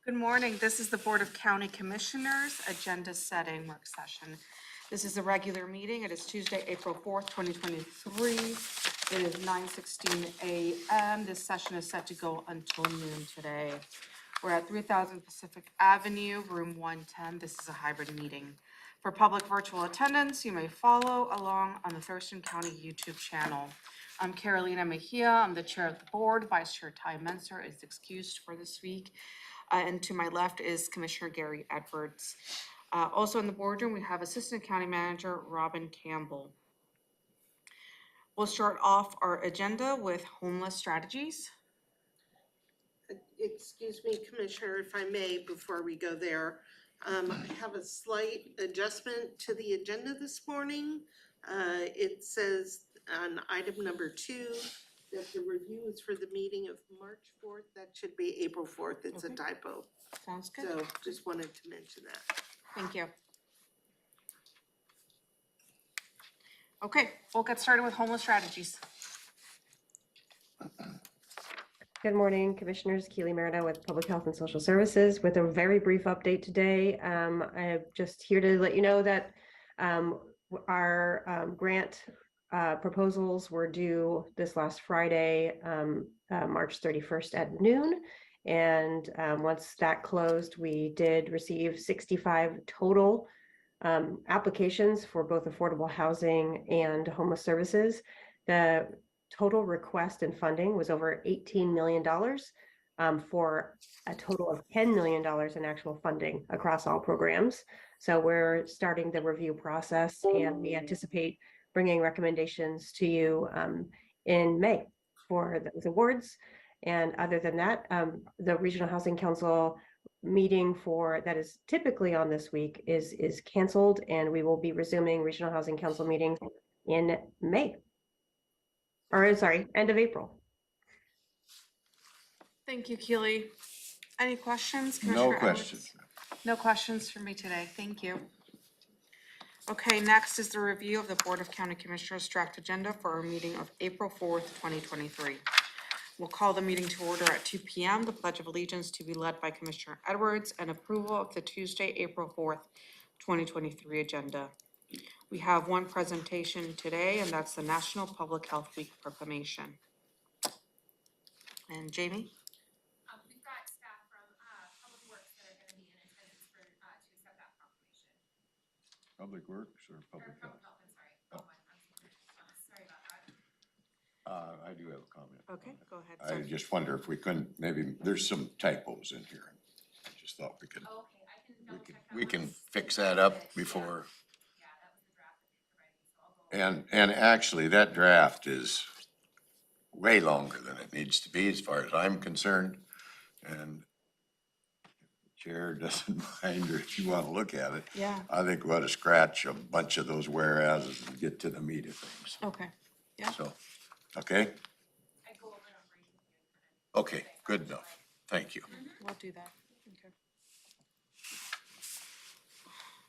Good morning. This is the Board of County Commissioners Agenda Setting Work Session. This is a regular meeting. It is Tuesday, April 4th, 2023. It is 9:16 a.m. This session is set to go until noon today. We're at 3000 Pacific Avenue, room 110. This is a hybrid meeting. For public virtual attendance, you may follow along on the Thurston County YouTube channel. I'm Carolina Mejia. I'm the chair of the board. Vice Chair Ty Menser is excused for this week. And to my left is Commissioner Gary Edwards. Also in the boardroom, we have Assistant County Manager Robin Campbell. We'll start off our agenda with homeless strategies. Excuse me, Commissioner, if I may, before we go there. I have a slight adjustment to the agenda this morning. It says on item number 2 that the review is for the meeting of March 4th. That should be April 4th. It's a typo. Sounds good. So just wanted to mention that. Thank you. Okay, we'll get started with homeless strategies. Good morning, Commissioners. Keely Merida with Public Health and Social Services with a very brief update today. I'm just here to let you know that our grant proposals were due this last Friday, March 31st at noon. And once that closed, we did receive 65 total applications for both affordable housing and homeless services. The total request and funding was over $18 million for a total of $10 million in actual funding across all programs. So we're starting the review process, and we anticipate bringing recommendations to you in May for those awards. And other than that, the Regional Housing Council meeting that is typically on this week is canceled, and we will be resuming Regional Housing Council meetings in May. Or sorry, end of April. Thank you, Keely. Any questions? No questions. No questions for me today. Thank you. Okay, next is the review of the Board of County Commissioners draft agenda for our meeting of April 4th, 2023. We'll call the meeting to order at 2 p.m. The Pledge of Allegiance to be led by Commissioner Edwards and approval of the Tuesday, April 4th, 2023 agenda. We have one presentation today, and that's the National Public Health Week proclamation. And Jamie? We've got staff from Public Works that are going to be in attendance to accept that proclamation. Public Works or Public Health? I'm sorry. Oh, I'm sorry about that. I do have a comment. Okay, go ahead, I sir. just wonder if we couldn't, maybe, there's some typos in here. I just thought we could, Oh, okay, I can double check that. we can once. fix that up before. Yeah, that was the draft that they provided me, so I'll go. And actually, that draft is way longer than it needs to be as far as I'm concerned. And if the chair doesn't mind, or if you want to look at it, Yeah, I think we ought to scratch a bunch of those whereases and get to the meat of things. okay. Yeah. So, okay? I go over and I'll bring you kind of. Okay, good enough. Thank you. We'll do that.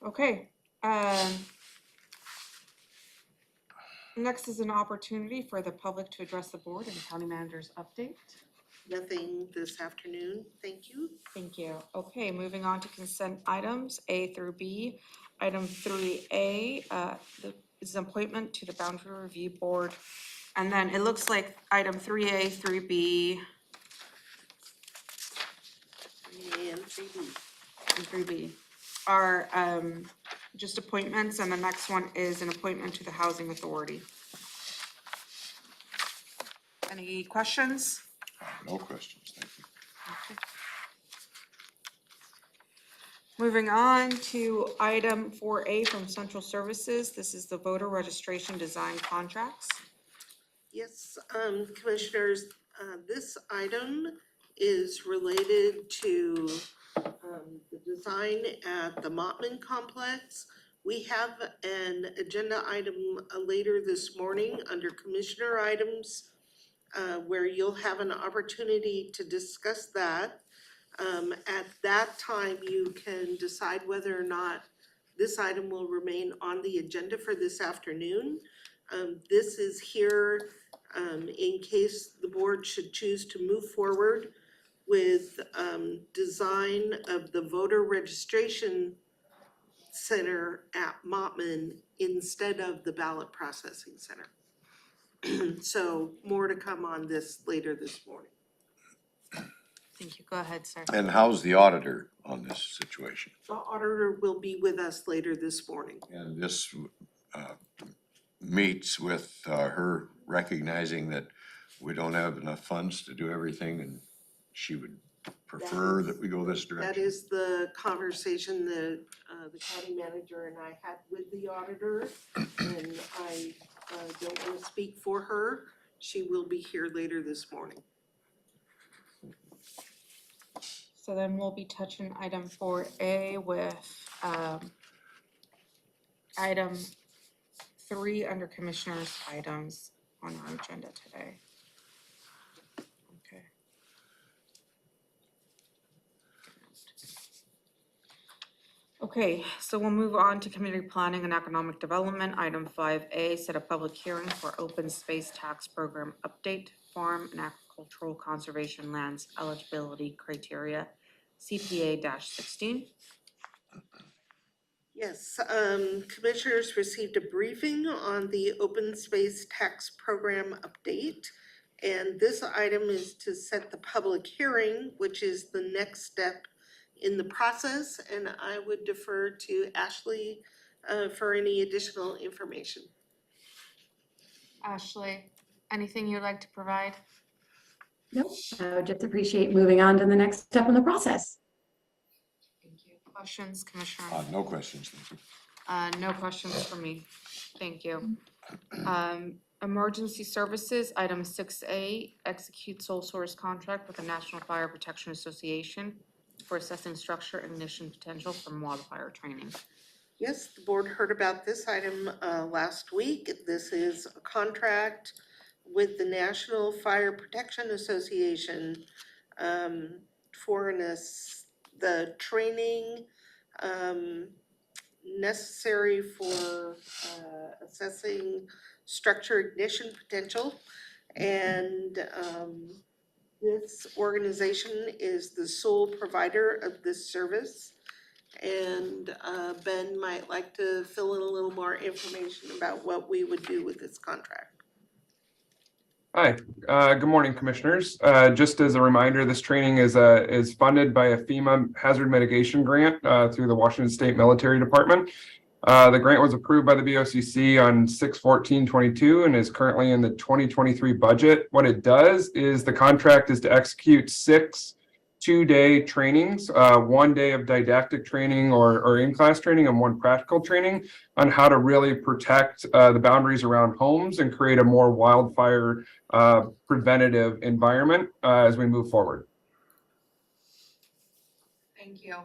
Okay. Okay. Next is an opportunity for the public to address the board and county manager's update. Nothing this afternoon. Thank you. Thank you. Okay, moving on to consent items A through B. Item 3A is an appointment to the Boundary Review Board. And then it looks like item 3A, 3B, And 3B. and 3B are just appointments, and the next one is an appointment to the Housing Authority. Any questions? No questions, thank you. Okay. Moving on to item 4A from Central Services. This is the voter registration design contracts. Yes, Commissioners, this item is related to the design at the Mottman Complex. We have an agenda item later this morning under Commissioner items where you'll have an opportunity to discuss that. At that time, you can decide whether or not this item will remain on the agenda for this afternoon. This is here in case the board should choose to move forward with design of the voter registration center at Mottman instead of the ballot processing center. So more to come on this later this morning. Thank you. Go ahead, sir. And how's the auditor on this situation? The auditor will be with us later this morning. And this meets with her recognizing that we don't have enough funds to do everything, and she would prefer that we go this That direction. is the conversation that the county manager and I had with the auditor, and I don't want to speak for her. She will be here later this morning. So then we'll be touching item 4A with item 3 under commissioners' items on our agenda today. Okay. Okay, so we'll move on to community planning and economic development. Item 5A, set a public hearing for open space tax program update, farm and agricultural conservation lands eligibility criteria, CPA-16. Yes, commissioners received a briefing on the open space tax program update. And this item is to set the public hearing, which is the next step in the process. And I would defer to Ashley for any additional information. Ashley, anything you'd like to provide? Nope, I would just appreciate moving on to the next step in the process. Thank you. Questions, Commissioner? No questions, thank you. No questions for me. Thank you. Emergency services, item 6A, execute sole source contract with the National Fire Protection Association for assessing structure ignition potential from wildfire training. Yes, the board heard about this item last week. This is a contract with the National Fire Protection Association for the training necessary for assessing structure ignition potential. And this organization is the sole provider of this service. And Ben might like to fill in a little more information about what we would do with this contract. Hi, good morning, commissioners. Just as a reminder, this training is funded by a FEMA hazard mitigation grant through the Washington State Military Department. The grant was approved by the BoCC on 6/14/22 and is currently in the 2023 budget. What it does is the contract is to execute 6 two-day trainings, 1 day of didactic training or in-class training and 1 practical training on how to really protect the boundaries around homes and create a more wildfire preventative environment as we move forward. Thank you.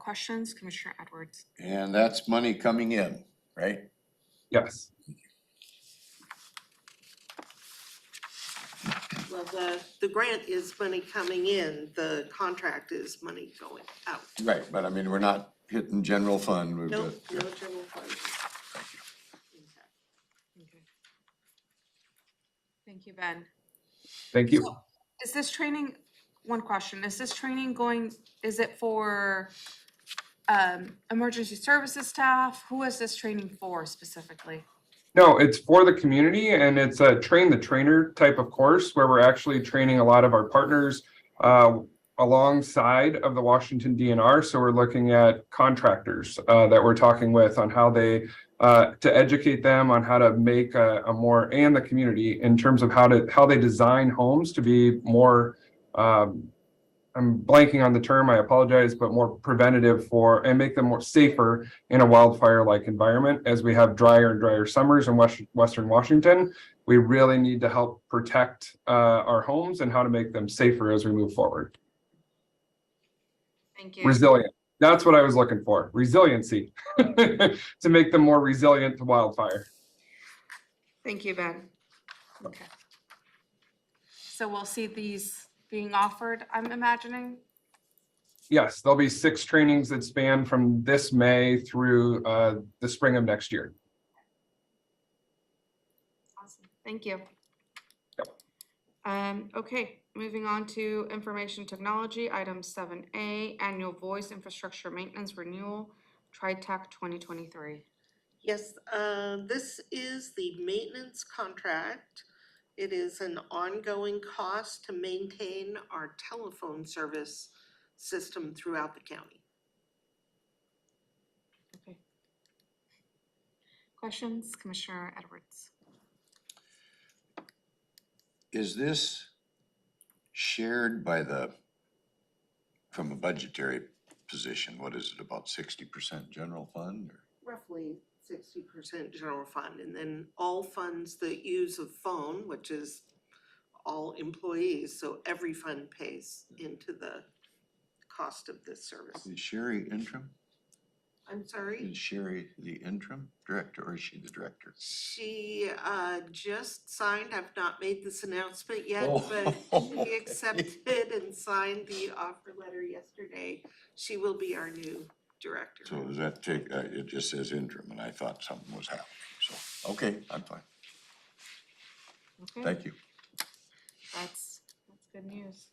Questions, Commissioner Edwards? And that's money coming in, right? Yes. Well, the grant is money coming in, the contract is money going out. Right, but I mean, we're not hitting general fund. We've No, got- no general fund. Okay. Thank you, Ben. Thank you. Is this training, one question, is this training is it for emergency services staff? Who is this training for specifically? No, it's for the community, and it's a train the trainer type of course where we're actually training a lot of our partners alongside of the Washington DNR. So we're looking at contractors that we're talking with on how they to educate them on how to make a more, and the community in terms of how they design homes to be more I'm blanking on the term, I apologize, but more preventative and make them more safer in a wildfire-like environment. As we have drier and drier summers in Western Washington, we really need to help protect our homes and how to make them safer as we move forward. Thank you. Resilient. That's what I was looking for. Resiliency to make them more resilient to wildfire. Thank you, Ben. Okay. So we'll see these being offered, I'm imagining? Yes, there'll be 6 trainings that span from this May through the spring of next year. Awesome, thank you. Okay, moving on to information technology, item 7A, annual voice infrastructure maintenance renewal, TriTech 2023. Yes, this is the maintenance contract. It is an ongoing cost to maintain our telephone service system throughout the county. Okay. Questions, Commissioner Edwards? Is this shared by from a budgetary position, what is it, about 60% general fund? Roughly 60% general fund, and then all funds that use a phone, which is all employees, so every fund pays into the cost of this service. Is Sherry interim? I'm sorry? Is Sherry the interim director or is she the director? She just signed, I've not made this announcement yet, Oh, but okay. she accepted and signed the offer letter yesterday. She will be our new director. So does that take, it just says interim and I thought something was happening, so, okay, I'm fine, Okay, thank you. that's good news.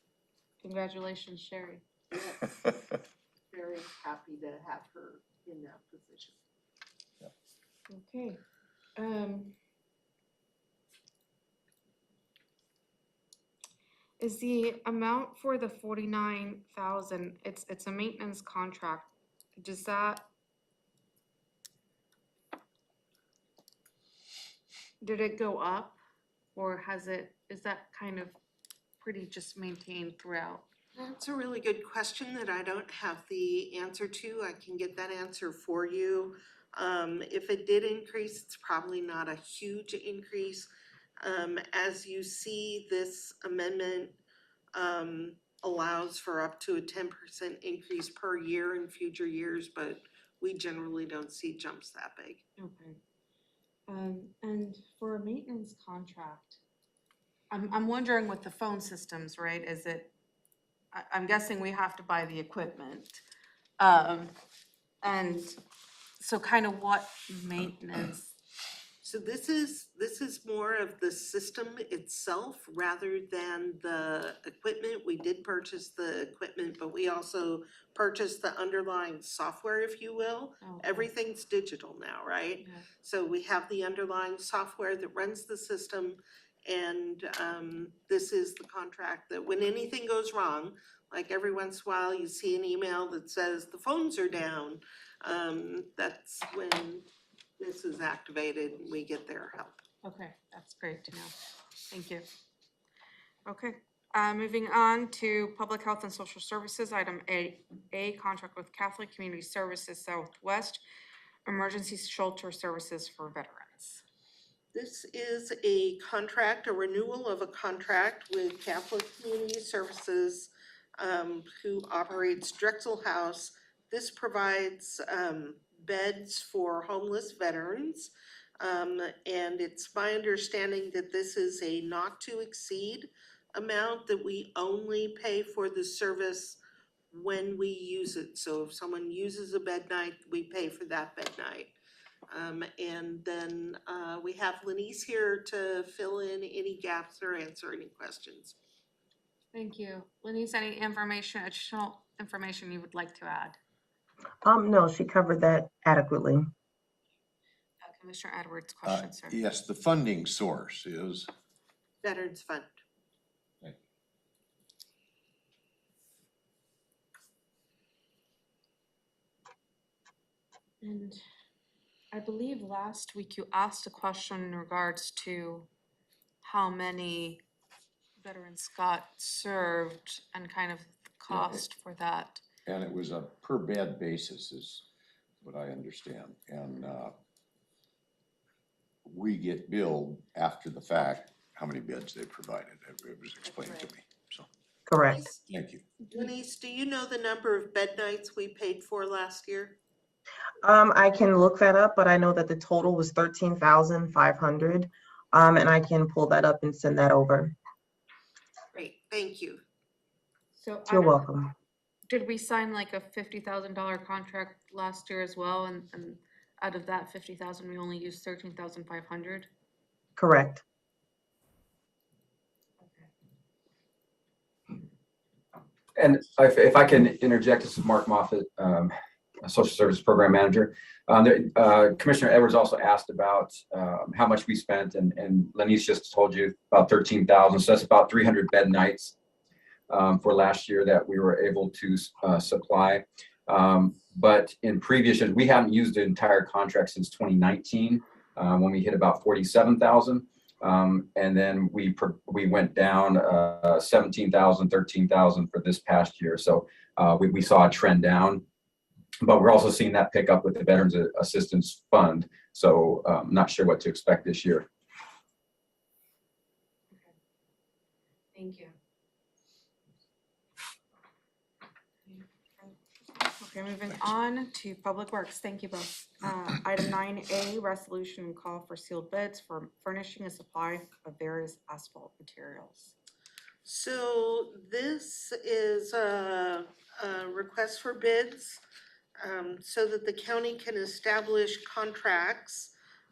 Congratulations, Sherry. Very happy to have her in that position. Okay. Is the amount for the 49,000, it's a maintenance contract, does that? Did it go up or is that kind of pretty just maintained throughout? That's a really good question that I don't have the answer to. I can get that answer for you. If it did increase, it's probably not a huge increase. As you see, this amendment allows for up to a 10% increase per year in future years, but we generally don't see jumps that big. Okay. And for a maintenance contract, I'm wondering with the phone systems, right, is it, I'm guessing we have to buy the equipment. And so kind of what maintenance, So this is more of the system itself rather than the equipment. We did purchase the equipment, but we also purchased the underlying software, if you will. okay. Everything's digital now, right? Yeah. So we have the underlying software that runs the system, and this is the contract that when anything goes wrong, like every once in a while you see an email that says the phones are down, that's when this is activated and we get their help. Okay, that's great to know. Thank you. Okay, moving on to Public Health and Social Services, item A, contract with Catholic Community Services Southwest, emergency shelter services for veterans. This is a contract, a renewal of a contract with Catholic Community Services, who operates Drexel House. This provides beds for homeless veterans. And it's my understanding that this is a not to exceed amount that we only pay for the service when we use it. So if someone uses a bed night, we pay for that bed night. And then we have Lenise here to fill in any gaps or answer any questions. Thank you. Lenise, any additional information you would like to add? No, she covered that adequately. Commissioner Edwards, question, sir. Yes, the funding source is, Veterans Fund. And I believe last week you asked a question in regards to how many veterans got served and kind of the cost for that. and it was a per bed basis is what I understand. And we get billed after the fact how many beds they provided. It was explained to me, so, Correct. thank you. Denise, do you know the number of bed nights we paid for last year? I can look that up, but I know that the total was 13,500. And I can pull that up and send that over. Great, thank you. So You're welcome. did we sign like a $50,000 contract last year as well? And out of that 50,000, we only used 13,500? Correct. Okay. And if I can interject, this is Mark Moffett, a social service program manager. Commissioner Edwards also asked about how much we spent, and Lenise just told you about 13,000. So that's about 300 bed nights for last year that we were able to supply. But in previous years, we haven't used the entire contract since 2019 when we hit about 47,000. And then we went down 17,000, 13,000 for this past year. So we saw a trend down, but we're also seeing that pick up with the Veterans Assistance Fund. So I'm not sure what to expect this year. Thank you. Okay, moving on to Public Works. Thank you both. Item 9A, resolution and call for sealed bids for furnishing and supply of various asphalt materials. So this is a request for bids so that the county can establish contracts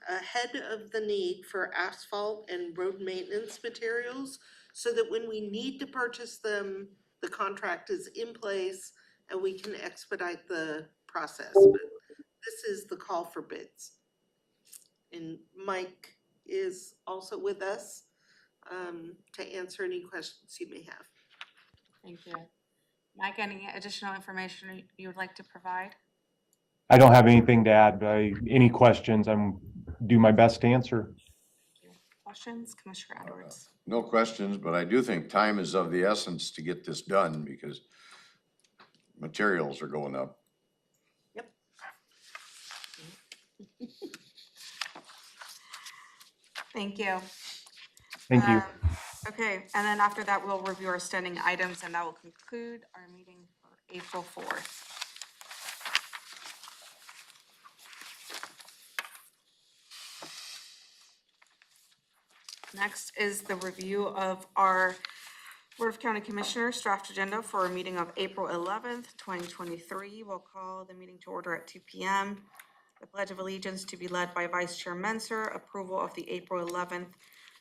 ahead of the need for asphalt and road maintenance materials, so that when we need to purchase them, the contract is in place and we can expedite the process. But this is the call for bids. And Mike is also with us to answer any questions you may have. Thank you. Mike, any additional information you would like to provide? I don't have anything to add, but any questions, I'm do my best to answer. Questions, Commissioner Edwards? No questions, but I do think time is of the essence to get this done because materials are going up. Yep. Thank you. Thank you. Okay, and then after that, we'll review our standing items, and that will conclude our meeting for April 4th. Next is the review of our Board of County Commissioners draft agenda for a meeting of April 11th, 2023. We'll call the meeting to order at 2 p.m. The Pledge of Allegiance to be led by Vice Chair Menser, approval of the April 11th,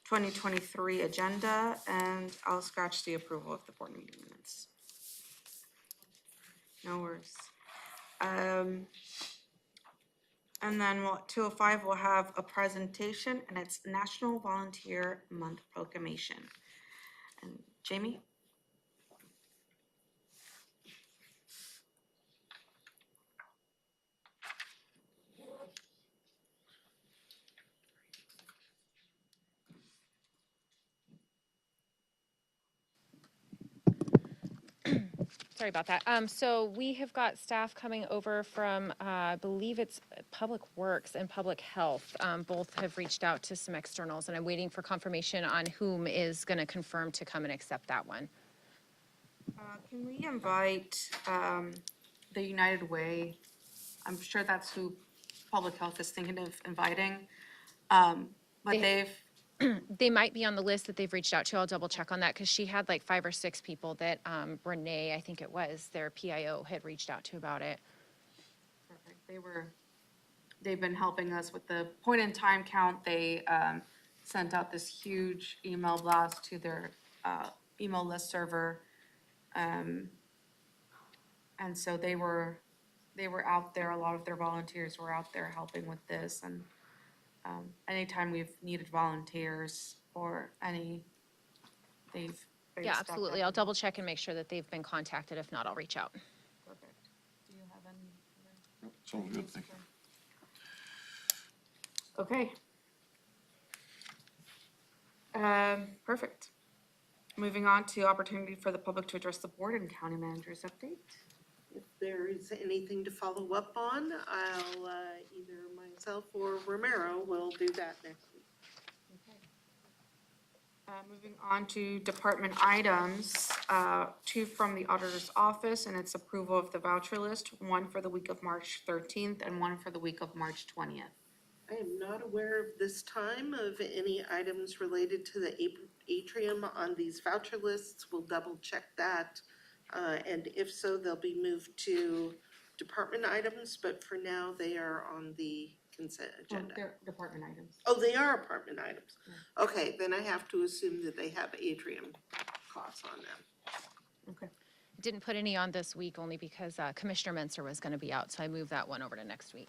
2023 agenda, and I'll scratch the approval of the board meeting minutes. No worries. And then 2:05, we'll have a presentation, and it's National Volunteer Month Proclamation. And Jamie? Sorry about that. So we have got staff coming over from, I believe it's Public Works and Public Health. Both have reached out to some externals, and I'm waiting for confirmation on whom is going to confirm to come and accept that one. Can we invite the United Way? I'm sure that's who Public Health is thinking of inviting. But They might be on the list that they've reached out to. I'll double check on that because she had like 5 or 6 people that Renee, I think it was, their PIO had reached out to about it. Perfect. They've been helping us with the point in time count. They sent out this huge email blast to their email list server. And so they were out there. A lot of their volunteers were out there helping with this. And anytime we've needed volunteers or they've Yeah, stepped absolutely. up. I'll double check and make sure that they've been contacted. If not, I'll reach out. Perfect. Do you have any other? Sounds good, thank you. Okay. Perfect. Moving on to opportunity for the public to address the board and county manager's update. If there is anything to follow up on, I'll either myself or Romero will do that next week. Moving on to department items, 2 from the auditor's office, and it's approval of the voucher list, 1 for the week of March 13th and 1 for the week of March 20th. I am not aware of this time of any items related to the atrium on these voucher lists. We'll double check that. And if so, they'll be moved to department items, but for now, they are on the consent agenda. They're department items. Oh, they are apartment items. Okay, then I have to assume that they have atrium costs on them. Okay. didn't put any on this week only because Commissioner Menser was going to be out, so I moved that one over to next week.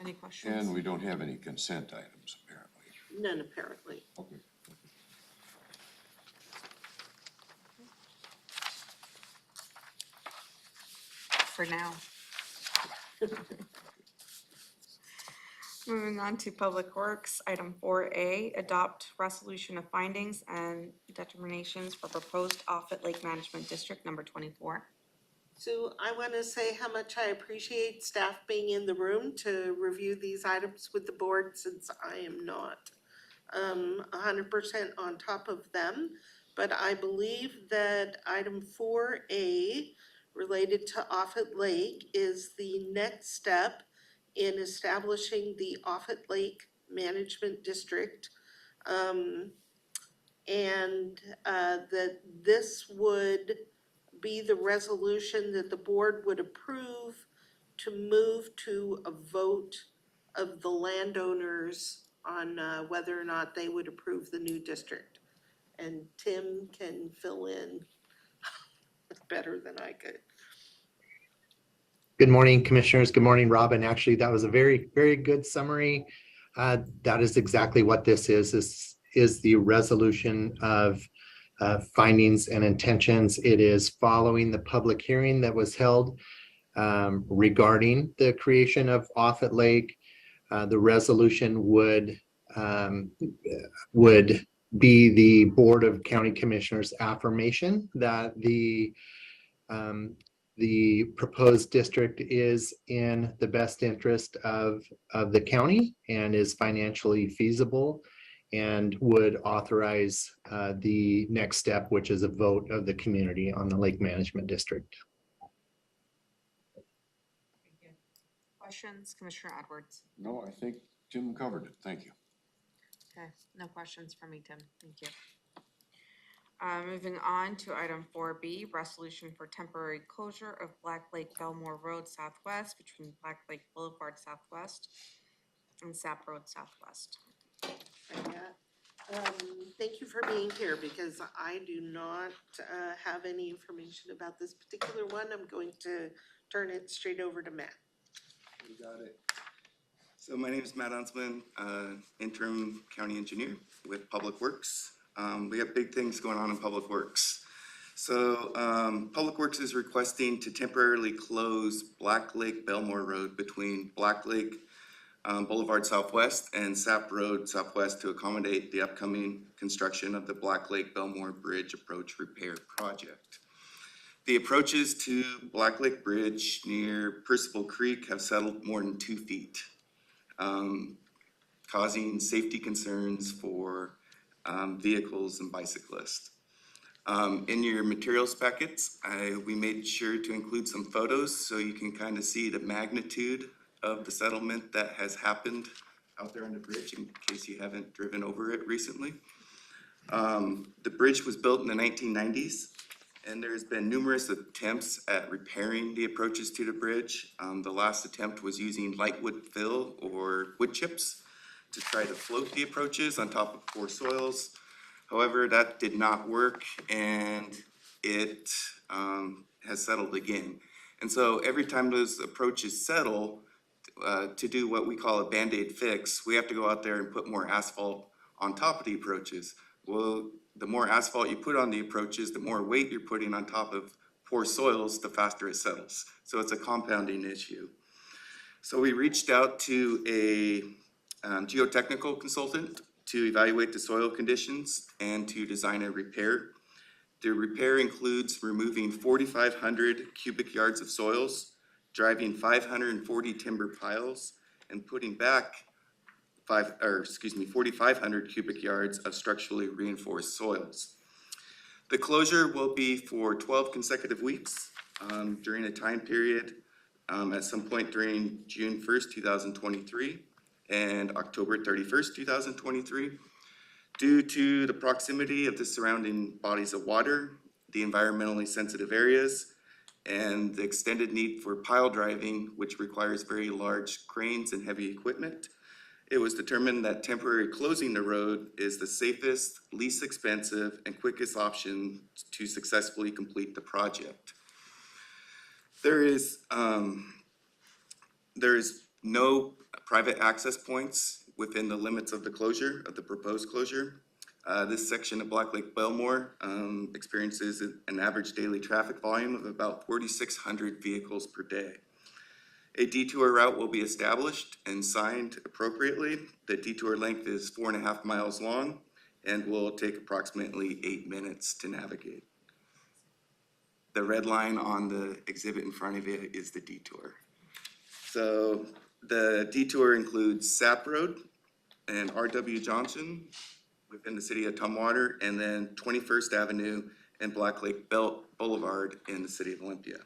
Any questions? And we don't have any consent items apparently. None apparently. Okay. For now. Moving on to Public Works, item 4A, adopt resolution of findings and determinations for proposed Offutt Lake Management District number 24. So I want to say how much I appreciate staff being in the room to review these items with the board, since I am not 100% on top of them. But I believe that item 4A related to Offutt Lake is the next step in establishing the Offutt Lake Management District. That this would be the resolution that the board would approve to move to a vote of the landowners on whether or not they would approve the new district. And Tim can fill in better than I could. Good morning, commissioners. Good morning, Robin. Actually, that was a very, very good summary. That is exactly what this is. This is the resolution of findings and intentions. It is following the public hearing that was held regarding the creation of Offutt Lake. The resolution would be the Board of County Commissioners affirmation that the proposed district is in the best interest of the county and is financially feasible, and would authorize the next step, which is a vote of the community on the Lake Management District. Questions, Commissioner Edwards? No, I think Tim covered it. Thank you. Okay, no questions from me, Tim. Thank you. Moving on to item 4B, resolution for temporary closure of Black Lake Belmore Road Southwest between Black Lake Boulevard Southwest and Sap Road Southwest. Thank you for being here, because I do not have any information about this particular one. I'm going to turn it straight over to Matt. You got it. So my name is Matt Unsman, interim county engineer with Public Works. We have big things going on in Public Works. So Public Works is requesting to temporarily close Black Lake Belmore Road between Black Lake Boulevard Southwest and Sap Road Southwest to accommodate the upcoming construction of the Black Lake Belmore Bridge Approach Repair Project. The approaches to Black Lake Bridge near Percival Creek have settled more than 2 feet, causing safety concerns for vehicles and bicyclists. In your materials packets, we made sure to include some photos so you can kind of see the magnitude of the settlement that has happened out there on the bridge, in case you haven't driven over it recently. The bridge was built in the 1990s, and there's been numerous attempts at repairing the approaches to the bridge. The last attempt was using light wood fill or wood chips to try to float the approaches on top of poor soils. However, that did not work, and it has settled again. And so every time those approaches settle, to do what we call a Band-Aid fix, we have to go out there and put more asphalt on top of the approaches. Well, the more asphalt you put on the approaches, the more weight you're putting on top of poor soils, the faster it settles. So it's a compounding issue. So we reached out to a geotechnical consultant to evaluate the soil conditions and to design a repair. The repair includes removing 4,500 cubic yards of soils, driving 540 timber piles, and putting back 4,500 cubic yards of structurally reinforced soils. The closure will be for 12 consecutive weeks during a time period at some point during June 1st, 2023 and October 31st, 2023. Due to the proximity of the surrounding bodies of water, the environmentally sensitive areas, and the extended need for pile driving, which requires very large cranes and heavy equipment, It was determined that temporary closing the road is the safest, least expensive, and quickest option to successfully complete the project. There is no private access points within the limits of the closure, of the proposed closure. This section of Black Lake Belmore experiences an average daily traffic volume of about 4,600 vehicles per day. A detour route will be established and signed appropriately. The detour length is 4.5 miles long and will take approximately 8 minutes to navigate. The red line on the exhibit in front of you is the detour. So the detour includes Sap Road and R.W. Johnson within the city of Tumwater, and then 21st Avenue and Black Lake Boulevard in the city of Olympia.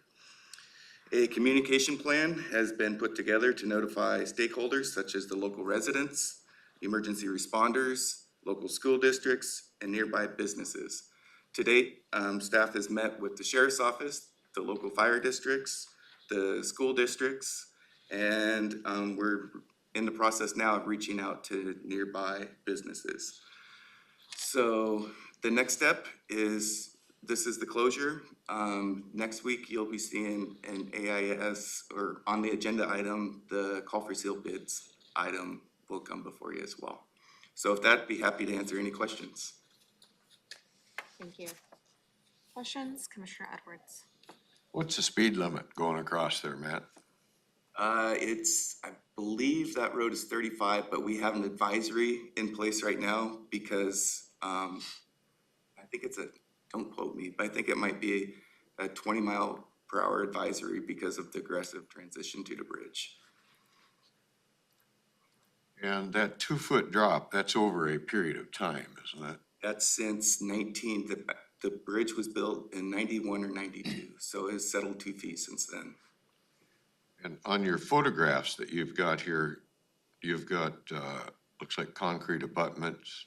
A communication plan has been put together to notify stakeholders such as the local residents, emergency responders, local school districts, and nearby businesses. To date, staff has met with the sheriff's office, the local fire districts, the school districts, and we're in the process now of reaching out to nearby businesses. So the next step is, this is the closure. Next week, you'll be seeing an AIS, or on the agenda item, the call for seal bids item will come before you as well. So with that, be happy to answer any questions. Thank you. Questions, Commissioner Edwards? What's the speed limit going across there, Matt? I believe that road is 35, but we have an advisory in place right now because I think it's don't quote me, but I think it might be a 20-mile-per-hour advisory because of the aggressive transition to the bridge. And that 2-foot drop, that's over a period of time, isn't it? That's since the bridge was built in 91 or 92, so it's settled 2 feet since then. And on your photographs that you've got here, you've got, looks like concrete abutments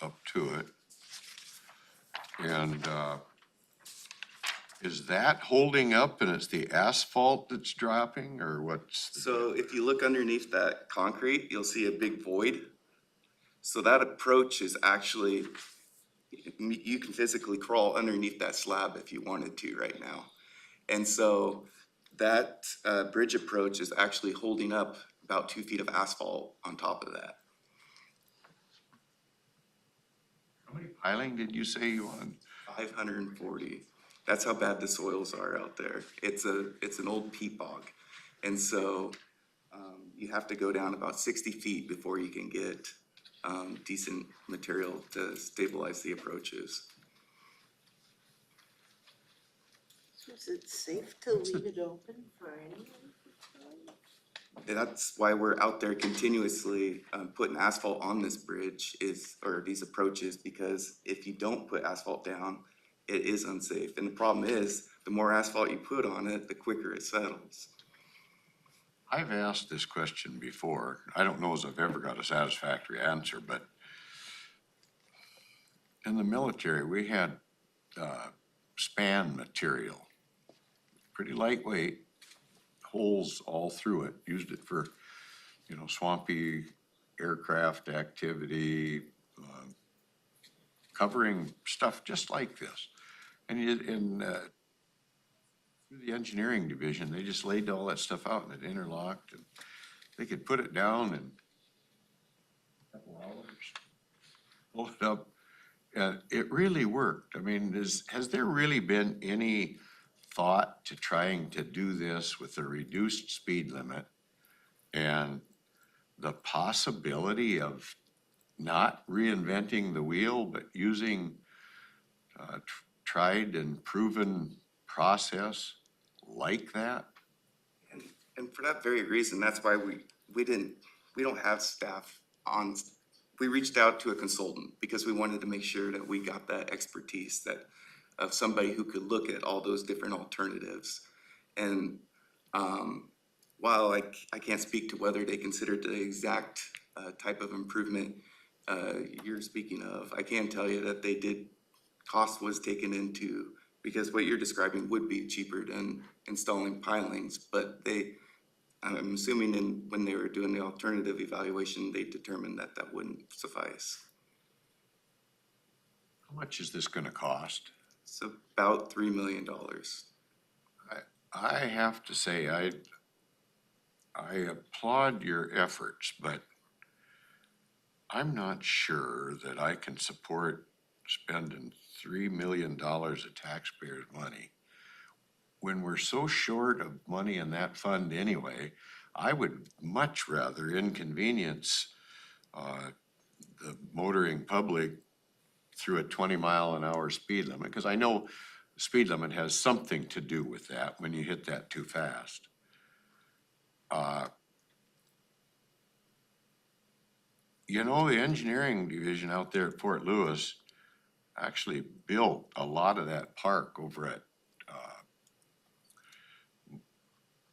up to it. And is that holding up and it's the asphalt that's dropping, or what's? So if you look underneath that concrete, you'll see a big void. So that approach is actually, you can physically crawl underneath that slab if you wanted to right now. And so that bridge approach is actually holding up about 2 feet of asphalt on top of that. How many piling did you say you wanted? 540. That's how bad the soils are out there. It's an old peat bog. And so you have to go down about 60 feet before you can get decent material to stabilize the approaches. So is it safe to leave it open for anyone? And that's why we're out there continuously putting asphalt on this bridge or these approaches, because if you don't put asphalt down, it is unsafe. And the problem is, the more asphalt you put on it, the quicker it settles. I've asked this question before. I don't know if I've ever got a satisfactory answer, but in the military, we had span material, pretty lightweight, holes all through it, used it for, swampy aircraft activity, covering stuff just like this. And in the engineering division, they just laid all that stuff out and it interlocked, and they could put it down in a couple hours, pull it up, and it really worked. I mean, has there really been any thought to trying to do this with a reduced speed limit and the possibility of not reinventing the wheel, but using tried and proven process like that? And for that very reason, that's why we don't have staff on. We reached out to a consultant because we wanted to make sure that we got that expertise of somebody who could look at all those different alternatives. And while I can't speak to whether they considered the exact type of improvement you're speaking of, I can tell you that cost was taken into, because what you're describing would be cheaper than installing pilings, but they I'm assuming when they were doing the alternative evaluation, they determined that that wouldn't suffice. How much is this gonna cost? It's about $3 million. I have to say, I applaud your efforts, but I'm not sure that I can support spending $3 million of taxpayers' money. When we're so short of money in that fund anyway, I would much rather inconvenience the motoring public through a 20-mile-an-hour speed limit, because I know the speed limit has something to do with that when you hit that too fast. You know, the engineering division out there at Fort Lewis actually built a lot of that park over at,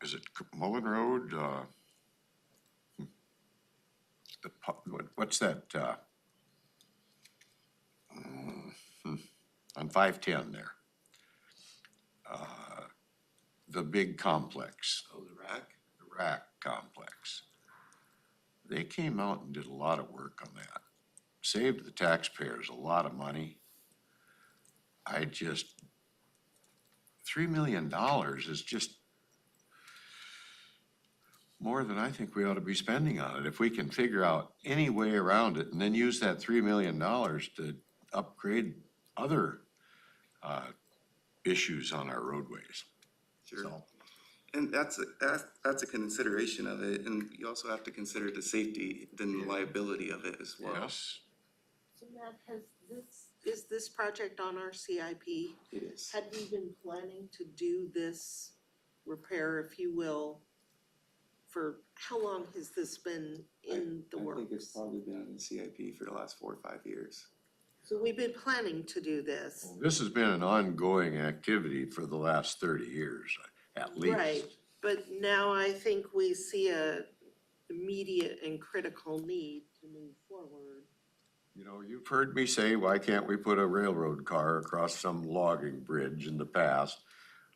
is it Mullen Road? What's that? On 510 there. The big complex. Oh, the rack? The rack complex. They came out and did a lot of work on that. Saved the taxpayers a lot of money. $3 million is just more than I think we ought to be spending on it. If we can figure out any way around it and then use that $3 million to upgrade other issues on our roadways. Sure. So, And that's a consideration of it, and you also have to consider the safety, the liability of it as well. yes, So Matt, is this project on our CIP? It is. Had we been planning to do this repair, if you will, for how long has this been in the works? I think it's probably been on the CIP for the last 4 or 5 years. So we've been planning to do this. this has been an ongoing activity for the last 30 years, at least. Right, but now I think we see a immediate and critical need to move forward. You know, you've heard me say, why can't we put a railroad car across some logging bridge in the past?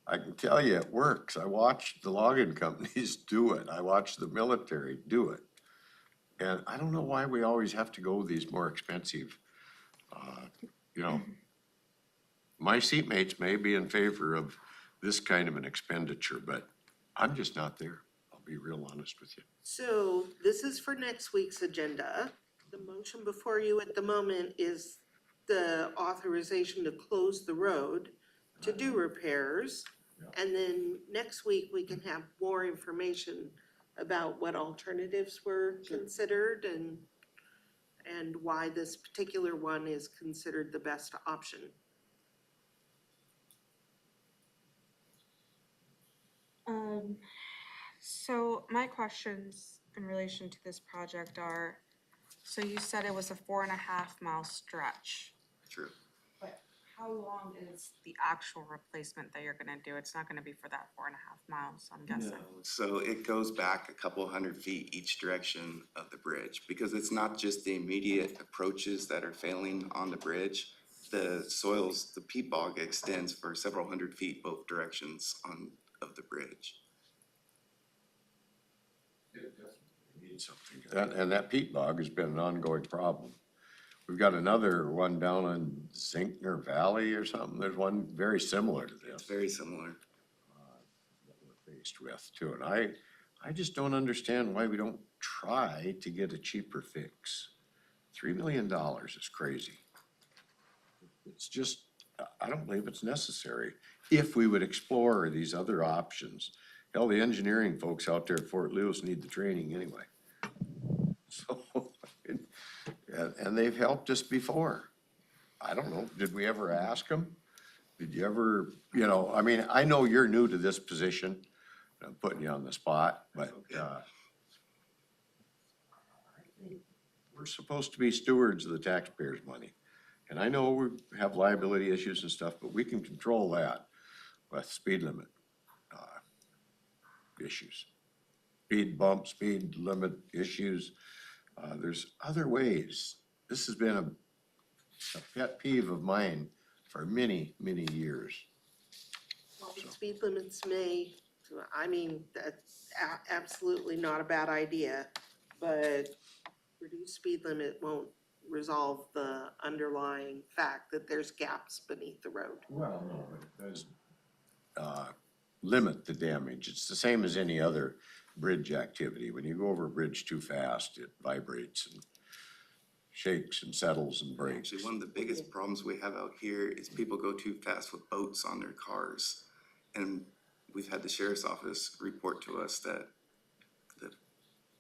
I can tell you it works. I watched the logging companies do it. I watched the military do it. And I don't know why we always have to go these more expensive, you know. My seatmates may be in favor of this kind of an expenditure, but I'm just not there. I'll be real honest with you. So this is for next week's agenda. The motion before you at the moment is the authorization to close the road to do repairs. And then next week, we can have more information about what alternatives were considered and why this particular one is considered the best option. So my questions in relation to this project are, so you said it was a 4.5 mile stretch. True. But how long is the actual replacement that you're gonna do? It's not gonna be for that 4.5 miles, I'm guessing. No, so it goes back a couple hundred feet each direction of the bridge, because it's not just the immediate approaches that are failing on the bridge. The soils, the peat bog extends for several hundred feet both directions of the bridge. Need something. And that peat bog has been an ongoing problem. We've got another one down in Zinkner Valley or something. There's one very similar to It's this very similar. that we're faced with too. And I just don't understand why we don't try to get a cheaper fix. $3 million is crazy. It's just, I don't believe it's necessary if we would explore these other options. Hell, the engineering folks out there at Fort Lewis need the training anyway. So, and they've helped us before. I don't know, did we ever ask them? Did you ever, you know, I mean, I know you're new to this position. I'm putting you on the spot, but, we're supposed to be stewards of the taxpayers' money. And I know we have liability issues and stuff, but we can control that with speed limit issues. Speed bump, speed limit issues. There's other ways. This has been a pet peeve of mine for many, many years. Well, the speed limits may I mean, that's absolutely not a bad idea, but reduced speed limit won't resolve the underlying fact that there's gaps beneath the road. Well, no, but it does, limit the damage. It's the same as any other bridge activity. When you go over a bridge too fast, it vibrates and shakes and settles and breaks. Actually, one of the biggest problems we have out here is people go too fast with boats on their cars. And we've had the sheriff's office report to us that the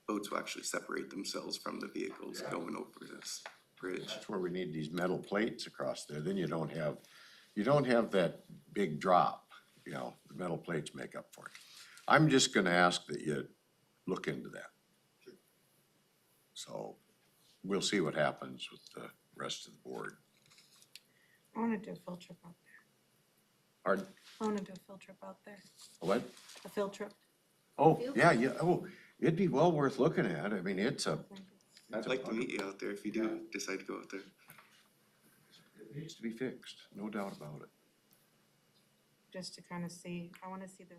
boats will actually separate themselves from the vehicles going over this bridge. That's where we need these metal plates across there. Then you don't have that big drop, you know, the metal plates make up for it. I'm just gonna ask that you look into that. So we'll see what happens with the rest of the board. I wanna do a field trip out there. Pardon? I wanna do a field trip out there, What? a field trip. Oh, yeah, it'd be well worth looking at. I mean, I'd like to meet you out there if you do decide to go out there. it needs to be fixed, no doubt about it. Just to kind of see, I want to see the,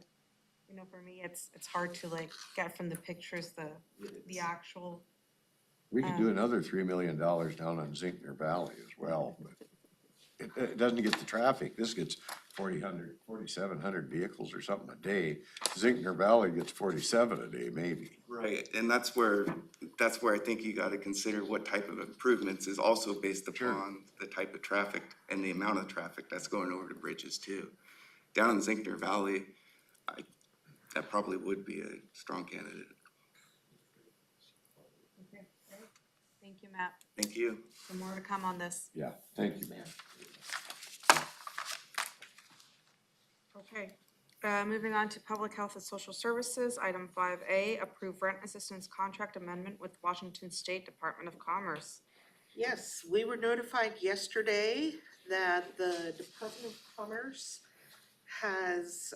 you know, for me, it's hard to like get from the pictures, the actual, We could do another $3 million down on Zinkner Valley as well, but it doesn't get the traffic. This gets 4,700 vehicles or something a day. Zinkner Valley gets 47 a day, maybe. Right, and that's where I think you gotta consider what type of improvements is also based upon the type of traffic and the amount of traffic that's going over the bridges too. Down in Zinkner Valley, that probably would be a strong candidate. okay, great. Thank you, Matt. Thank you. So more to come on this. Yeah, thank you, man. Okay, moving on to Public Health and Social Services, item 5A, approve rent assistance contract amendment with Washington State Department of Commerce. Yes, we were notified yesterday that the Department of Commerce has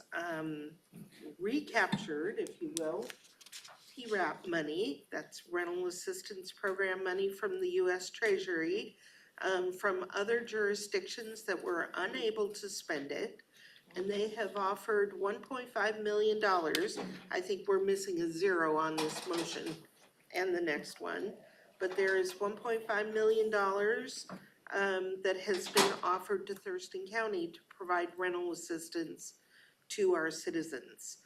recaptured, if you will, PRAP money, that's Rental Assistance Program money from the US Treasury, from other jurisdictions that were unable to spend it. And they have offered $1.5 million. I think we're missing a zero on this motion and the next one. But there is $1.5 million that has been offered to Thurston County to provide rental assistance to our citizens.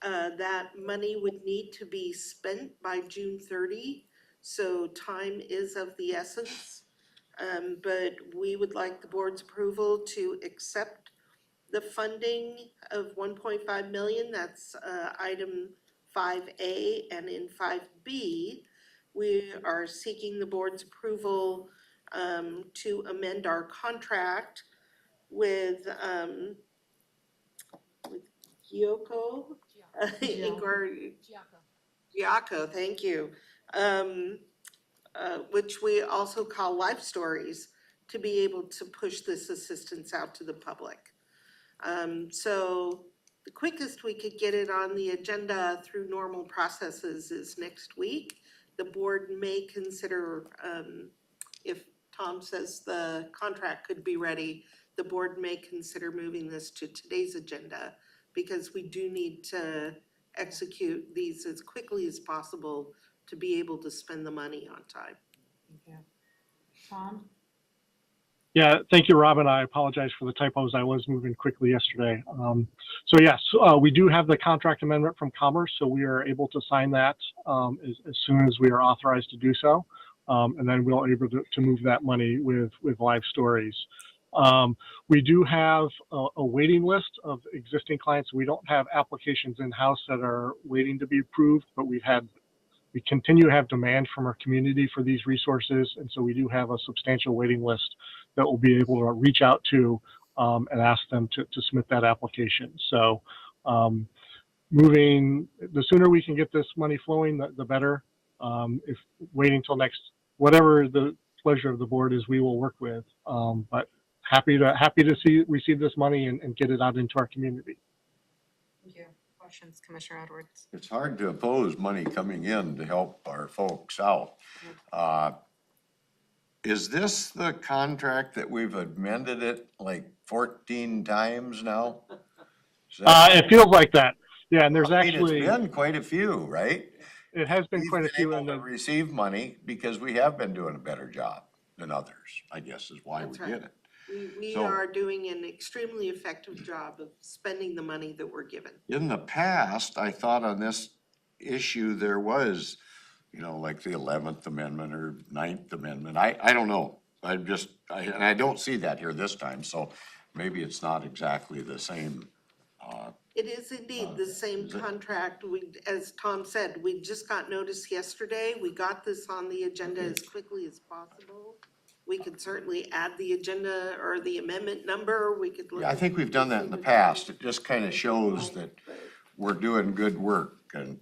That money would need to be spent by June 30, so time is of the essence. But we would like the board's approval to accept the funding of 1.5 million, that's item 5A, and in 5B, we are seeking the board's approval to amend our contract with Giaco, Giaco, thank you, which we also call Life Stories, to be able to push this assistance out to the public. So the quickest we could get it on the agenda through normal processes is next week. The board may consider, if Tom says the contract could be ready, the board may consider moving this to today's agenda, because we do need to execute these as quickly as possible to be able to spend the money on time. Thank you. Tom? Yeah, thank you, Robin. I apologize for the typos. I was moving quickly yesterday. So yes, we do have the contract amendment from Commerce, so we are able to sign that as soon as we are authorized to do so. And then we'll be able to move that money with Live Stories. We do have a waiting list of existing clients. We don't have applications in-house that are waiting to be approved, but we continue to have demand from our community for these resources. And so we do have a substantial waiting list that we'll be able to reach out to and ask them to submit that application. So the sooner we can get this money flowing, the better. If waiting till next, whatever the pleasure of the board is, we will work with. But happy to receive this money and get it out into our community. Thank you. Questions, Commissioner Edwards? It's hard to oppose money coming in to help our folks out. Is this the contract that we've amended it like 14 times now? It feels like that. Yeah, and there's I mean, actually, it's been quite a few, right? it has been We've quite a been few, able and to the, receive money because we have been doing a better job than others, I guess is why we That's right. did it. We So- are doing an extremely effective job of spending the money that we're given. In the past, I thought on this issue, there was, you know, like the 11th Amendment or 9th Amendment. I don't know. And I don't see that here this time, so maybe it's not exactly the same. It is indeed the same is it? contract. As Tom said, we just got notice yesterday. We got this on the agenda as quickly as possible. We could certainly add the agenda or the amendment number. We could look. Yeah, I think we've done that in the past. It just kind of shows that we're doing good work and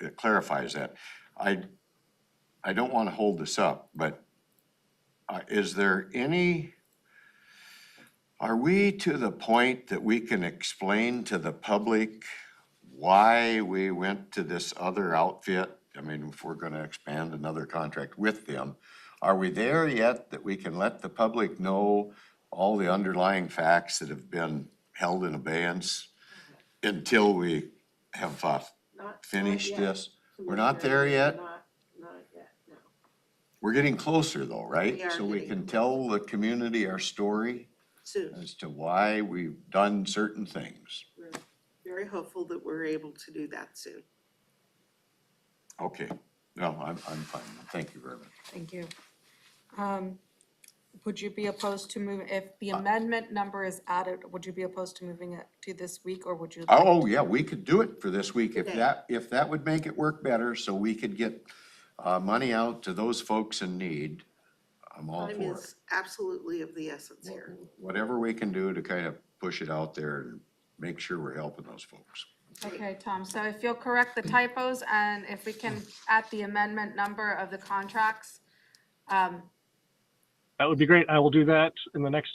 it clarifies that. I don't want to hold this up, but is there any, are we to the point that we can explain to the public why we went to this other outfit? I mean, if we're gonna expand another contract with them, are we there yet that we can let the public know all the underlying facts that have been held in abeyance until we have finished this? We're not there yet? Not yet, no. We're getting closer though, right? We are So we getting can tell the community our story Soon. as to why we've done certain things. We're very hopeful that we're able to do that soon. Okay, no, I'm fine. Thank you very much. Thank you. Would you be opposed to move, if the amendment number is added, would you be opposed to moving it to this week, or would you? Oh, yeah, we could do it for this week Today. if that would make it work better, so we could get money out to those folks in need. I'm all Time for it. is absolutely of the essence here. Whatever we can do to kind of push it out there and make sure we're helping those folks. Okay, Tom, so if you'll correct the typos and if we can add the amendment number of the contracts, that would be great. I will do that in the next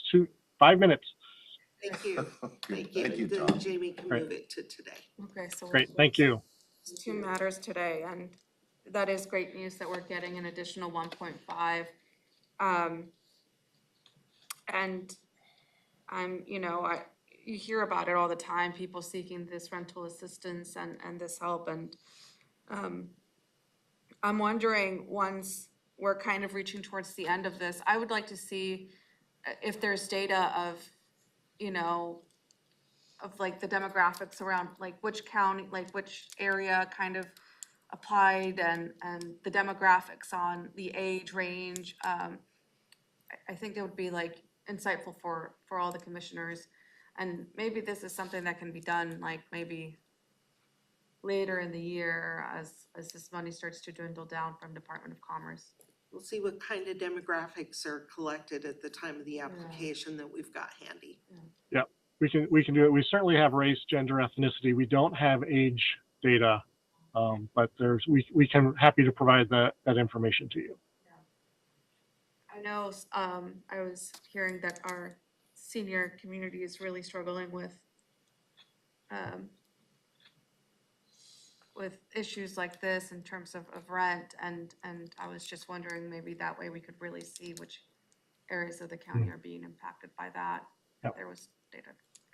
5 minutes. Thank you. Thank you. Thank you, And then Tom. Jamie can Great. move it to today. okay, so. Great, thank you. It's 2 matters today, and that is great news that we're getting an additional 1.5. And you hear about it all the time, people seeking this rental assistance and this help, and I'm wondering, once we're kind of reaching towards the end of this, I would like to see if there's data of, of like the demographics around, like which county, like which area kind of applied, and the demographics on the age range. I think it would be like insightful for all the commissioners. And maybe this is something that can be done like maybe later in the year as this money starts to dwindle down from Department of Commerce. We'll see what kind of demographics are collected at the time of the application that we've got handy. Yeah, we can do it. We certainly have race, gender, ethnicity. We don't have age data, but we can happy to provide that information to you. I know, I was hearing that our senior community is really struggling with issues like this in terms of rent, and I was just wondering, maybe that way we could really see which areas of the county are being impacted by that. Yep. There was data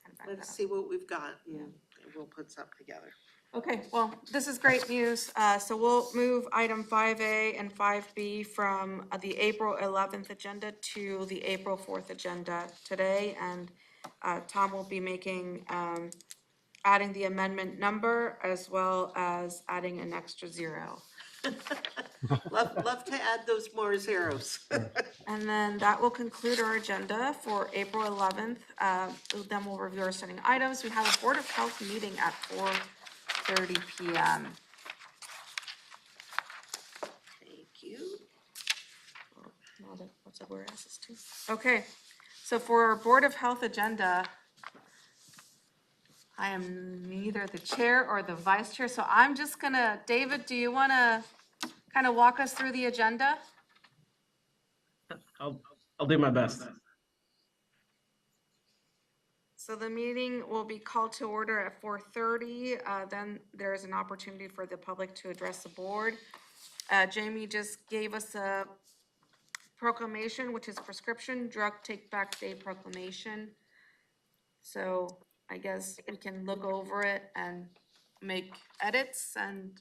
kind of back that Let's up. see what we've got and we'll put something together. Okay, well, this is great news. So we'll move item 5A and 5B from the April 11th agenda to the April 4th agenda today. And Tom will be making, adding the amendment number as well as adding an extra 0. Love to add those more zeros. And then that will conclude our agenda for April 11th. Then we'll review our standing items. We have a Board of Health meeting at 4:30 p.m. Thank you. What's that word asks us to? Okay, so for our Board of Health agenda, I am neither the chair or the vice chair, so I'm just gonna, David, do you wanna kind of walk us through the agenda? I'll do my best. So the meeting will be called to order at 4:30. Then there is an opportunity for the public to address the board. Jamie just gave us a proclamation, which is Prescription Drug Take Back Day proclamation. So I guess we can look over it and make edits and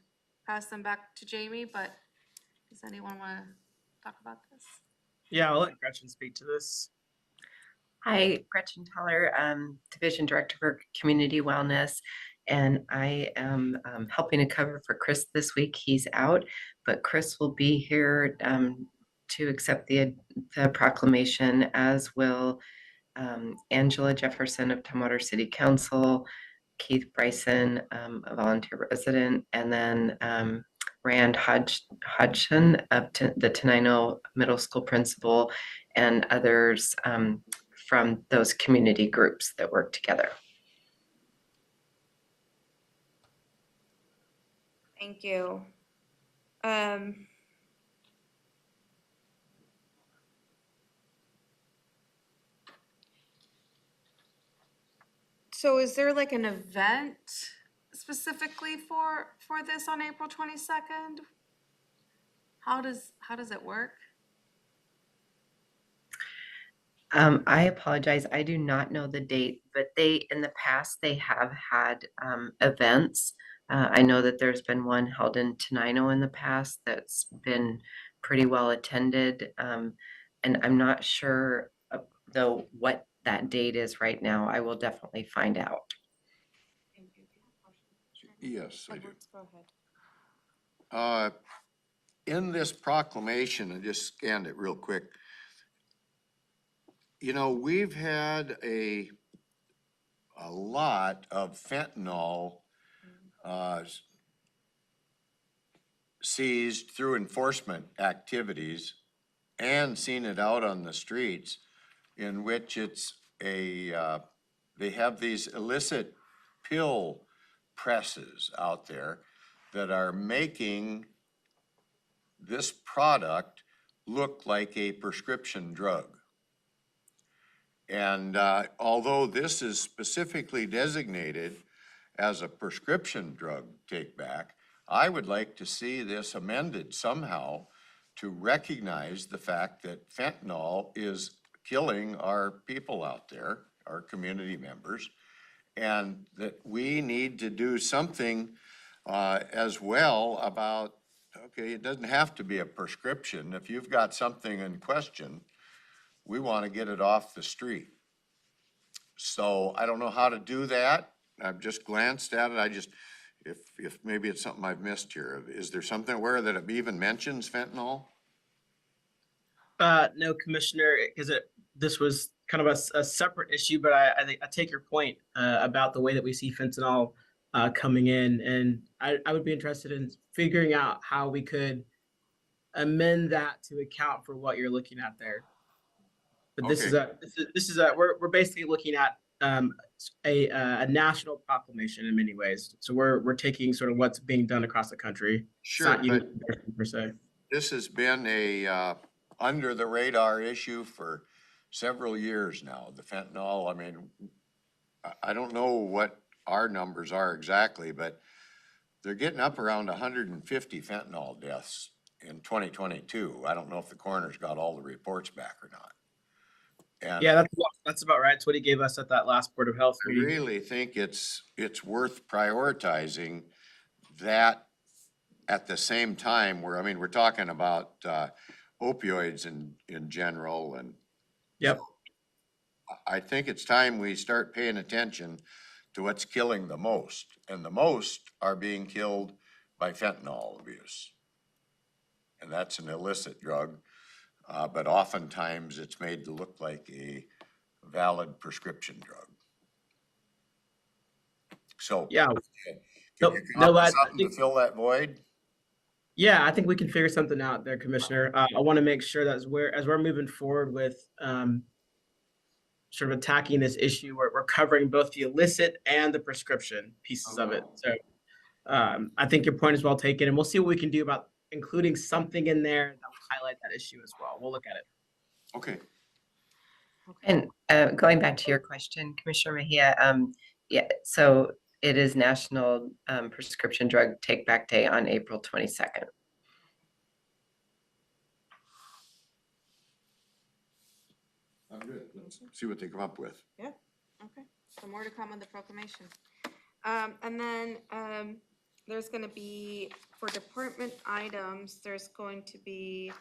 pass them back to Jamie, but does anyone want to talk about this? Yeah, I'll let Gretchen speak to this. Hi, Gretchen Teller, Division Director for Community Wellness, and I am helping to cover for Chris this week. He's out, but Chris will be here to accept the proclamation, as will Angela Jefferson of Tumwater City Council, Keith Bryson, a volunteer resident, and then Rand Hodgson of the Tenino Middle School principal, and others from those community groups that work together. Thank you. So is there like an event specifically for this on April 22nd? How does it work? I apologize. I do not know the date, but in the past, they have had events. I know that there's been one held in Tenino in the past that's been pretty well attended. And I'm not sure though what that date is right now. I will definitely find out. Yes, I do. Go ahead. In this proclamation, I just scanned it real quick. You know, we've had a lot of fentanyl seized through enforcement activities and seen it out on the streets, in which it's they have these illicit pill presses out there that are making this product look like a prescription drug. And although this is specifically designated as a prescription drug take back, I would like to see this amended somehow to recognize the fact that fentanyl is killing our people out there, our community members, and that we need to do something as well about, okay, it doesn't have to be a prescription. If you've got something in question, we want to get it off the street. So I don't know how to do that. I've just glanced at it. If maybe it's something I've missed here. Is there something where that it even mentions fentanyl? No, Commissioner, because this was kind of a separate issue, but I think I take your point about the way that we see fentanyl coming in, and I would be interested in figuring out how we could amend that to account for what you're looking at there. But this is we're basically looking at a national proclamation in many ways. So we're taking sort of what's being done across the country. Sure, but per se. this has been a under the radar issue for several years now. The fentanyl, I mean, I don't know what our numbers are exactly, but they're getting up around 150 fentanyl deaths in 2022. I don't know if the coroner's got all the reports back or not. And yeah, that's about right. It's what he gave us at that last Board of Health meeting. I really think it's worth prioritizing that at the same time where, I mean, we're talking about opioids in general, and yep. I think it's time we start paying attention to what's killing the most, and the most are being killed by fentanyl abuse. And that's an illicit drug, but oftentimes it's made to look like a valid prescription drug. So yeah, can you come up with something to fill that void? Yeah, I think we can figure something out there, Commissioner. I want to make sure that as we're moving forward with sort of attacking this issue, we're covering both the illicit and the prescription pieces of it. So I think your point is well taken, and we'll see what we can do about including something in there that will highlight that issue as well. We'll look at it. Okay. And going back to your question, Commissioner Mejia, yeah, so it is National Prescription Drug Take Back Day on April 22nd. I'm good. Let's see what they come up with. Yeah, okay. So more to come on the proclamation. And then there's going to be, for department items, there's going to be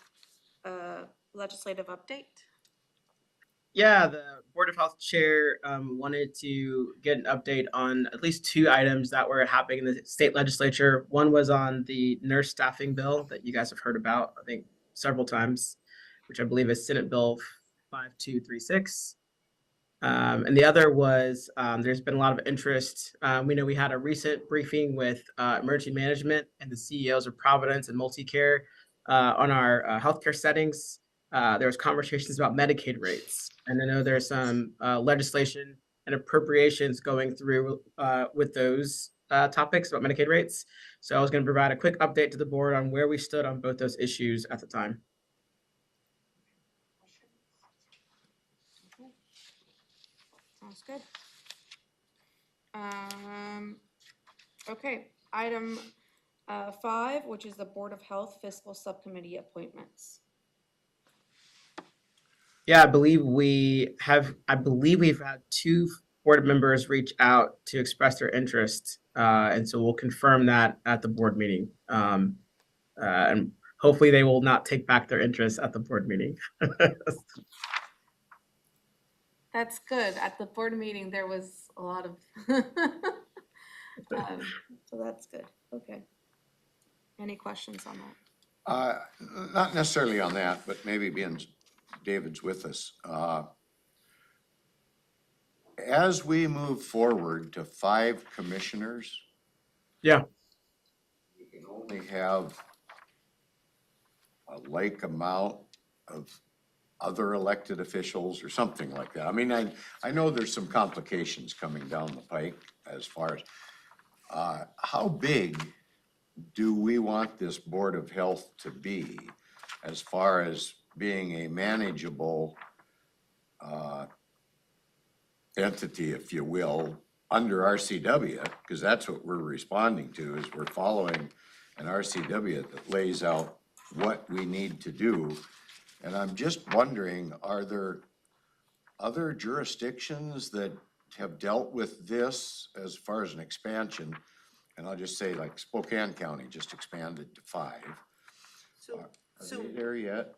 a legislative update. Yeah, the Board of Health Chair wanted to get an update on at least two items that were happening in the state legislature. One was on the nurse staffing bill that you guys have heard about, I think, several times, which I believe is Senate Bill 5236. And the other was there's been a lot of interest. We know we had a recent briefing with emergency management and the CEOs of Providence and Multicare on our healthcare settings. There was conversations about Medicaid rates, and I know there's some legislation and appropriations going through with those topics about Medicaid rates. So I was going to provide a quick update to the board on where we stood on both those issues at the time. Sounds good. Okay, item 5, which is the Board of Health Fiscal Subcommittee appointments. Yeah, I believe we've had two board members reach out to express their interest. And so we'll confirm that at the board meeting. And hopefully they will not take back their interest at the board meeting. That's good. At the board meeting, there was a lot of, so that's good. Okay. Any questions on that? Not necessarily on that, but maybe being David's with us. As we move forward to 5 commissioners. Yeah. We can only have a like amount of other elected officials or something like that. I mean, I know there's some complications coming down the pike as far as, how big do we want this Board of Health to be as far as being a manageable entity, if you will, under RCW, because that's what we're responding to, is we're following an RCW that lays out what we need to do. And I'm just wondering, are there other jurisdictions that have dealt with this as far as an expansion? And I'll just say, like Spokane County just expanded to 5. Are they there yet?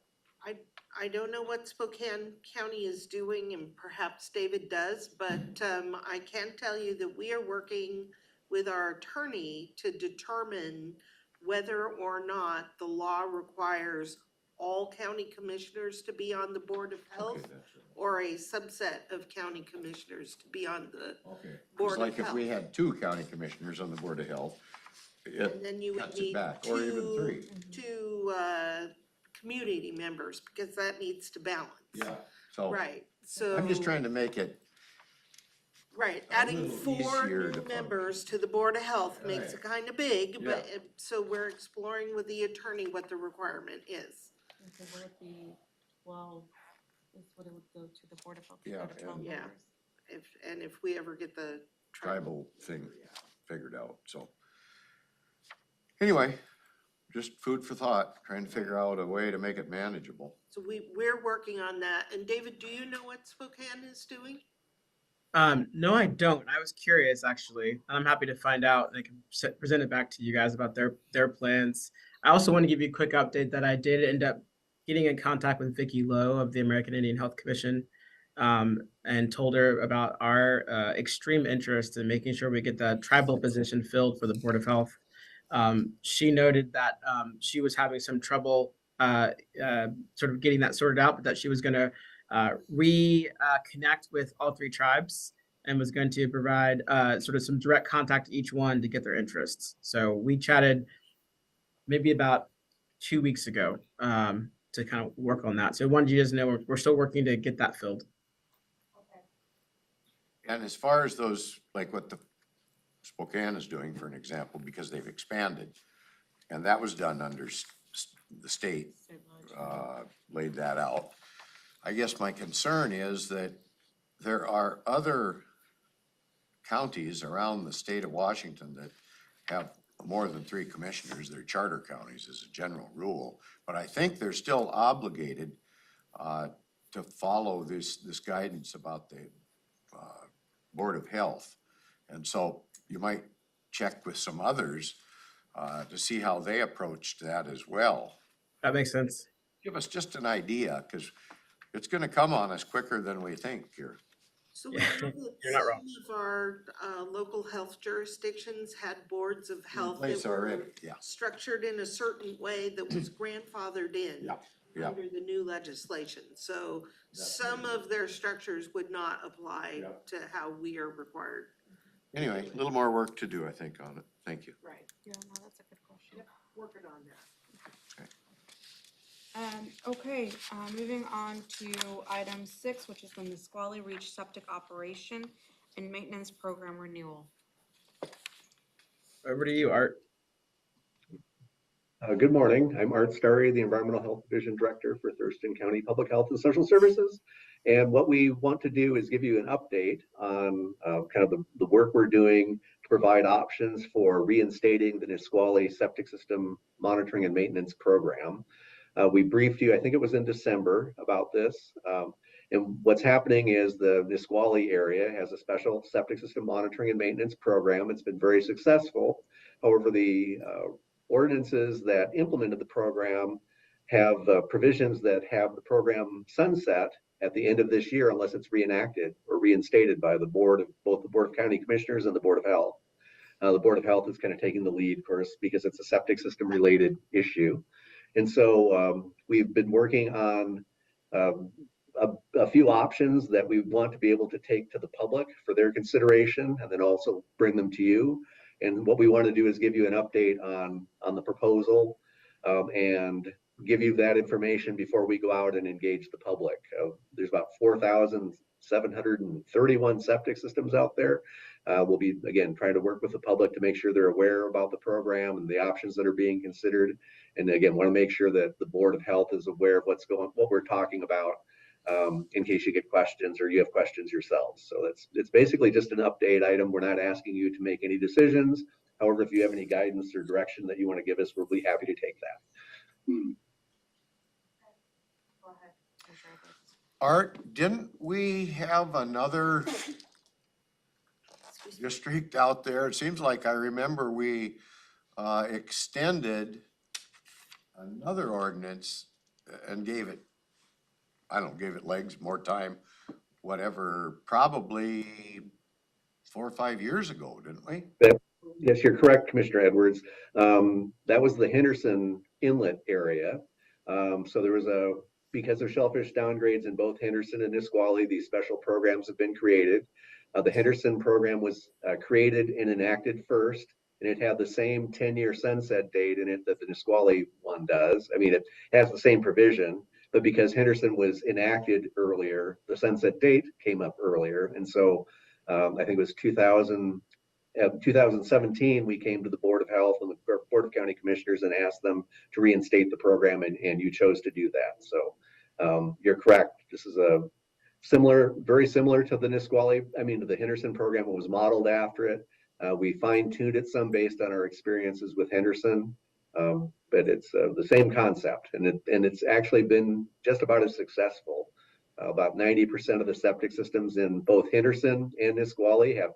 I don't know what Spokane County is doing, and perhaps David does, but I can tell you that we are working with our attorney to determine whether or not the law requires all county commissioners to be on the Board of Health, or a subset of county commissioners to be on the Board of Health. Like if we had 2 county commissioners on the Board of Health, and then you would cuts it need back, or even 3. two community members, because that needs to balance. Yeah, so. Right, so. I'm just trying to make it. Right, a adding little 4 easier new to members to the Board of Health makes it kind of big, Yeah. but, so we're exploring with the attorney what the requirement is. So would it be 12, is what it would go to the Board of Health? Yeah, instead of 12 and- Yeah. members? If we ever get the. Tribal thing figured out, so. Anyway, just food for thought, trying to figure out a way to make it manageable. So we're working on that, and David, do you know what Spokane is doing? No, I don't. I was curious, actually. And I'm happy to find out, and I can present it back to you guys about their plans. I also want to give you a quick update that I did end up getting in contact with Vicki Lowe of the American Indian Health Commission, and told her about our extreme interest in making sure we get the tribal position filled for the Board of Health. She noted that she was having some trouble sort of getting that sorted out, but that she was going to reconnect with all 3 tribes and was going to provide sort of some direct contact to each one to get their interests. So we chatted maybe about 2 weeks ago to kind of work on that. So I wanted you guys to know we're still working to get that filled. And as far as those, like what the Spokane is doing, for an example, because they've expanded, and that was done under the state, laid that out. I guess my concern is that there are other counties around the state of Washington that have more than 3 commissioners. They're charter counties as a general rule, but I think they're still obligated to follow this guidance about the Board of Health. And so you might check with some others to see how they approached that as well. That makes sense. Give us just an idea, because it's gonna come on us quicker than we think here. So we Yeah, know that you're not wrong. some of our local health jurisdictions had boards of health place that were already, yeah. structured in a certain way that was grandfathered in Yeah, yeah. under the new legislation. So some of their structures would not apply to how we are required. Anyway, a little more work to do, I think, on it. Thank you. Right. Yeah, no, that's a good question. Working on that. Okay, moving on to item 6, which is the Nisqually Reach Septic Operation and Maintenance Program Renewal. Over to you, Art. Good morning. I'm Art Starry, the Environmental Health Division Director for Thurston County Public Health and Social Services. And what we want to do is give you an update on kind of the work we're doing to provide options for reinstating the Nisqually Septic System Monitoring and Maintenance Program. We briefed you, I think it was in December, about this. And what's happening is the Nisqually area has a special septic system monitoring and maintenance program. It's been very successful. However, the ordinances that implemented the program have provisions that have the program sunset at the end of this year unless it's reenacted or reinstated by the board of both the Board of County Commissioners and the Board of Health. The Board of Health is kind of taking the lead, of course, because it's a septic system related issue. And so we've been working on a few options that we want to be able to take to the public for their consideration and then also bring them to you. And what we want to do is give you an update on the proposal and give you that information before we go out and engage the public. There's about 4,731 septic systems out there. We'll be, again, trying to work with the public to make sure they're aware about the program and the options that are being considered. And again, want to make sure that the Board of Health is aware of what we're talking about in case you get questions or you have questions yourselves. So it's basically just an update item. We're not asking you to make any decisions. However, if you have any guidance or direction that you want to give us, we'll be happy to take that. Art, didn't we have another district out there? It seems like I remember we extended another ordinance and gave it legs, more time, whatever, probably 4 or 5 years ago, didn't we? Yes, you're correct, Commissioner Edwards. That was the Henderson Inlet area. So there was because of shellfish downgrades in both Henderson and Nisqually, these special programs have been created. The Henderson program was created and enacted first, and it had the same 10-year sunset date in it that the Nisqually one does. I mean, it has the same provision, but because Henderson was enacted earlier, the sunset date came up earlier. And so I think it was 2017, we came to the Board of Health and the Board of County Commissioners and asked them to reinstate the program, and you chose to do that. So you're correct. This is very similar to the Nisqually, to the Henderson program. It was modeled after it. We fine-tuned it some based on our experiences with Henderson, but it's the same concept, and it's actually been just about as successful. About 90% of the septic systems in both Henderson and Nisqually are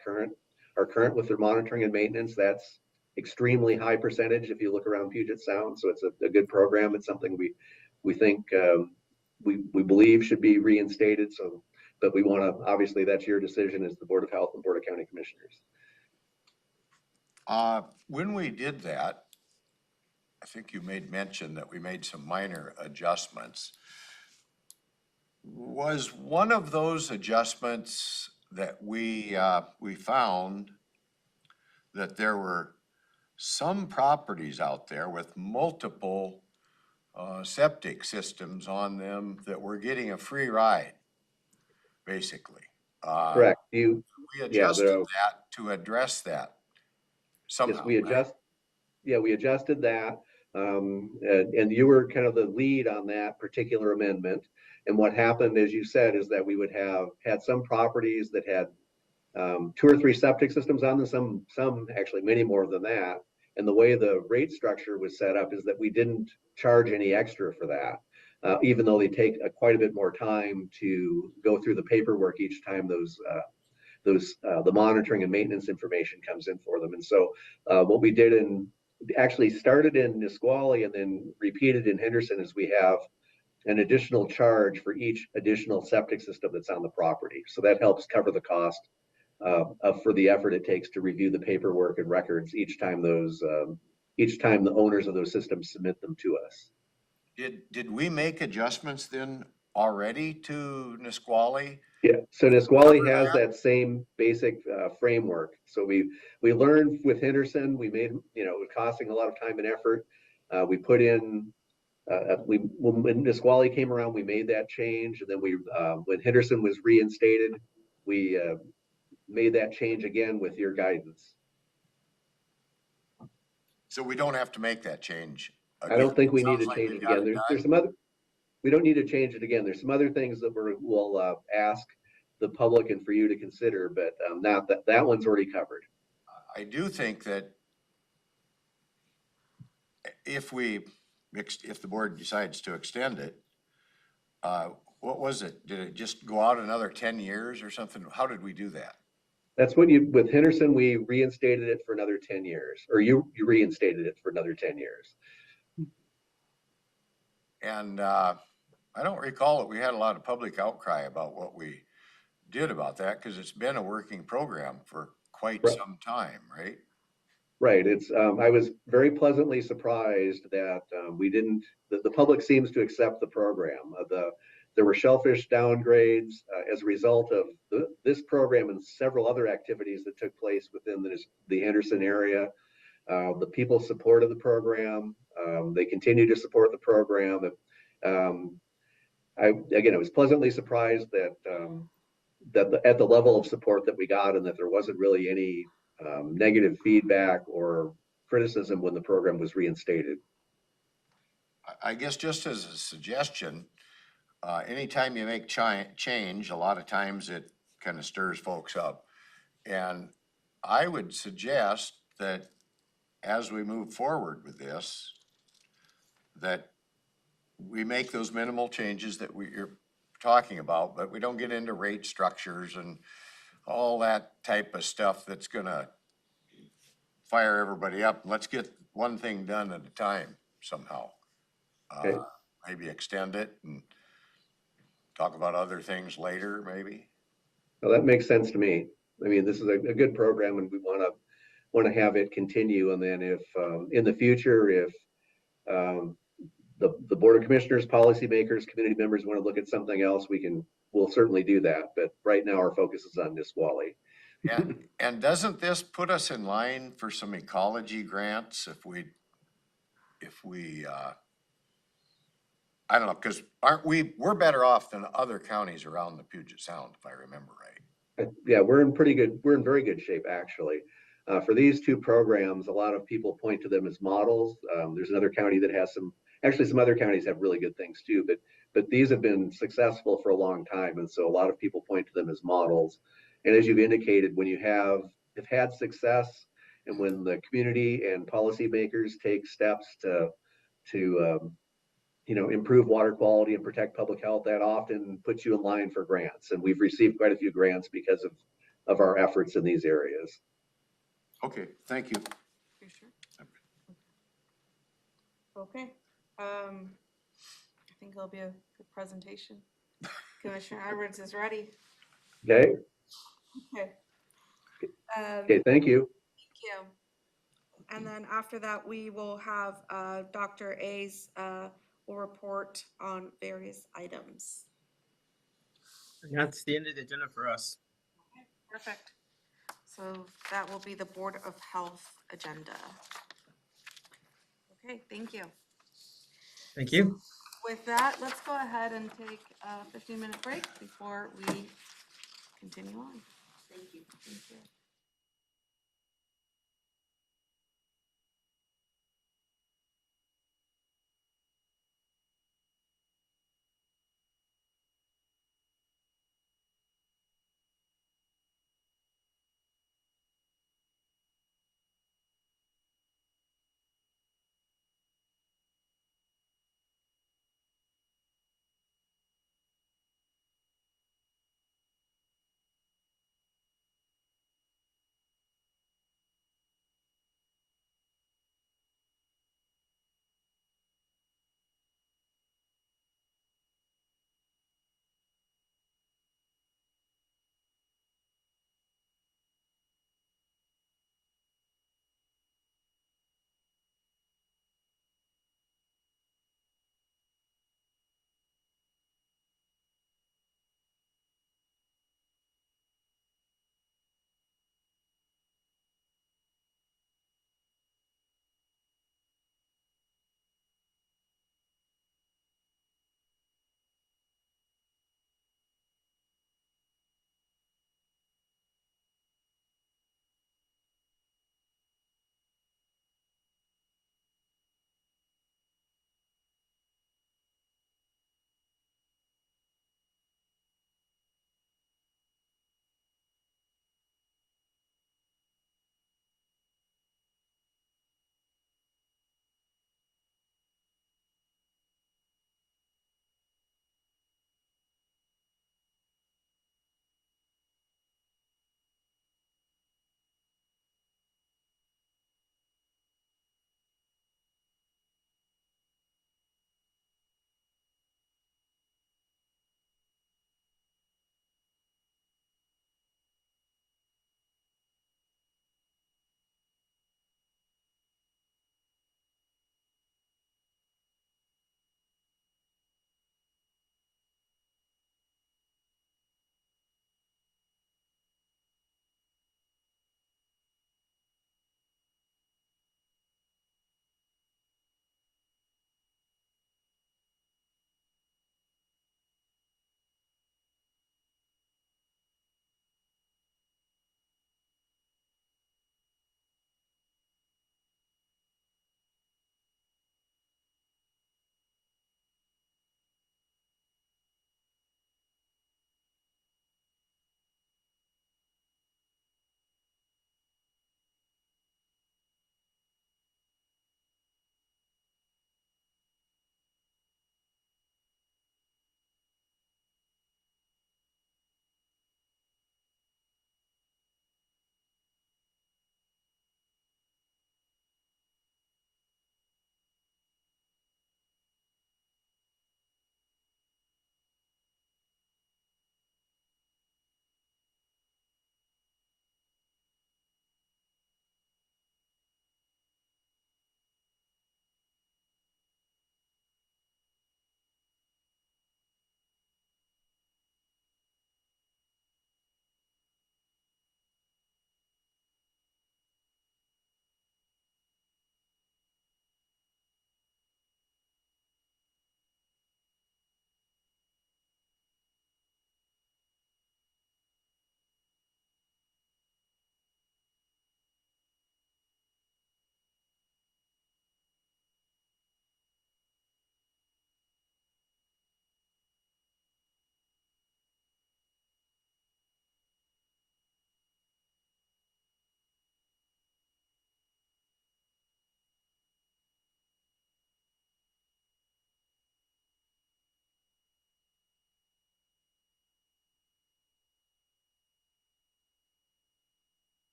current with their monitoring and maintenance. That's extremely high percentage if you look around Puget Sound. So it's a good program. It's something we think we believe should be reinstated. So, but we want to, obviously that's your decision as the Board of Health and Board of County Commissioners. When we did that, I think you made mention that we made some minor adjustments. Was one of those adjustments that we found that there were some properties out there with multiple septic systems on them that were getting a free ride, basically. Correct. We adjusted that to address that somehow. Yes, we adjusted that. And you were kind of the lead on that particular amendment. And what happened, as you said, is that we would had some properties that had 2 or 3 septic systems on them, some actually many more than that. And the way the rate structure was set up is that we didn't charge any extra for that, even though they take quite a bit more time to go through the paperwork each time the monitoring and maintenance information comes in for them. And so what we did actually started in Nisqually and then repeated in Henderson is we have an additional charge for each additional septic system that's on the property. So that helps cover the cost for the effort it takes to review the paperwork and records each time the owners of those systems submit them to us. Did we make adjustments then already to Nisqually? Yeah, so Nisqually has that same basic framework. So we learned with Henderson, we made, it was costing a lot of time and effort. We put in, when Nisqually came around, we made that change. And then when Henderson was reinstated, we made that change again with your guidance. So we don't have to make that change again? I don't think we need Sounds to like change we've it got again. done. There's some other, we don't need to change it again. There's some other things that we'll ask the public and for you to consider, but not that one's already covered. I do think that if the board decides to extend it, what was it? Did it just go out another 10 years or something? How did we do that? That's what with Henderson, we reinstated it for another 10 years, or you reinstated it for another 10 years. And I don't recall that we had a lot of public outcry about what we did about that, because it's been a working program for quite some time, right? Right. I was very pleasantly surprised that the public seems to accept the program. There were shellfish downgrades as a result of this program and several other activities that took place within the Henderson area. The people supported the program. They continue to support the program. I was pleasantly surprised that at the level of support that we got, and that there wasn't really any negative feedback or criticism when the program was reinstated. I guess just as a suggestion, anytime you make change, a lot of times it kind of stirs folks up. And I would suggest that as we move forward with this, that we make those minimal changes that you're talking about, but we don't get into rate structures and all that type of stuff that's gonna fire everybody up. Let's get one thing done at a time somehow. Okay. Maybe extend it and talk about other things later, maybe. Well, that makes sense to me. I mean, this is a good program, and we want to have it continue. And then if in the future, if the Board of Commissioners, policymakers, community members want to look at something else, we'll certainly do that. But right now, our focus is on Nisqually. And doesn't this put us in line for some ecology grants if we I don't know, because we're better off than other counties around the Puget Sound, if I remember right. Yeah, we're in very good shape, actually. For these two programs, a lot of people point to them as models. There's another county that has some other counties have really good things too, but these have been successful for a long time. And so a lot of people point to them as models. And as you've indicated, when you have had success, and when the community and policymakers take steps to improve water quality and protect public health, that often puts you in line for grants. And we've received quite a few grants because of our efforts in these areas. Okay, thank you. You sure? Okay, I think it'll be a good presentation. Commissioner Edwards is ready. Okay. Okay. Okay, thank you. Thank you. And then after that, we will have Dr. A's will report on various items. And that's the end of the agenda for us. Okay, perfect. So that will be the Board of Health agenda. Okay, thank you. Thank you. With that, let's go ahead and take a 15-minute break before we continue on. Thank you. Thank you.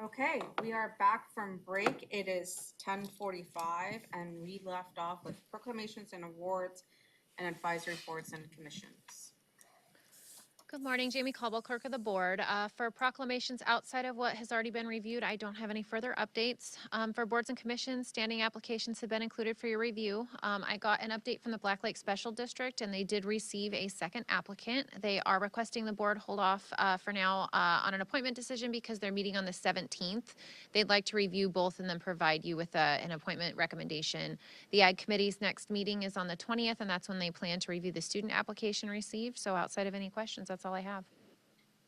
Okay, we are back from break. It is 10:45 and we left off with proclamations and awards and advisory boards and commissions. Good morning, Jamie Caldwell, Clerk of the Board. For proclamations outside of what has already been reviewed, I don't have any further updates. For boards and commissions, standing applications have been included for your review. I got an update from the Black Lake Special District, and they did receive a second applicant. They are requesting the board hold off for now on an appointment decision because they're meeting on the 17th. They'd like to review both and then provide you with an appointment recommendation. The Ag Committee's next meeting is on the 20th, and that's when they plan to review the student application received. So outside of any questions, that's all I have.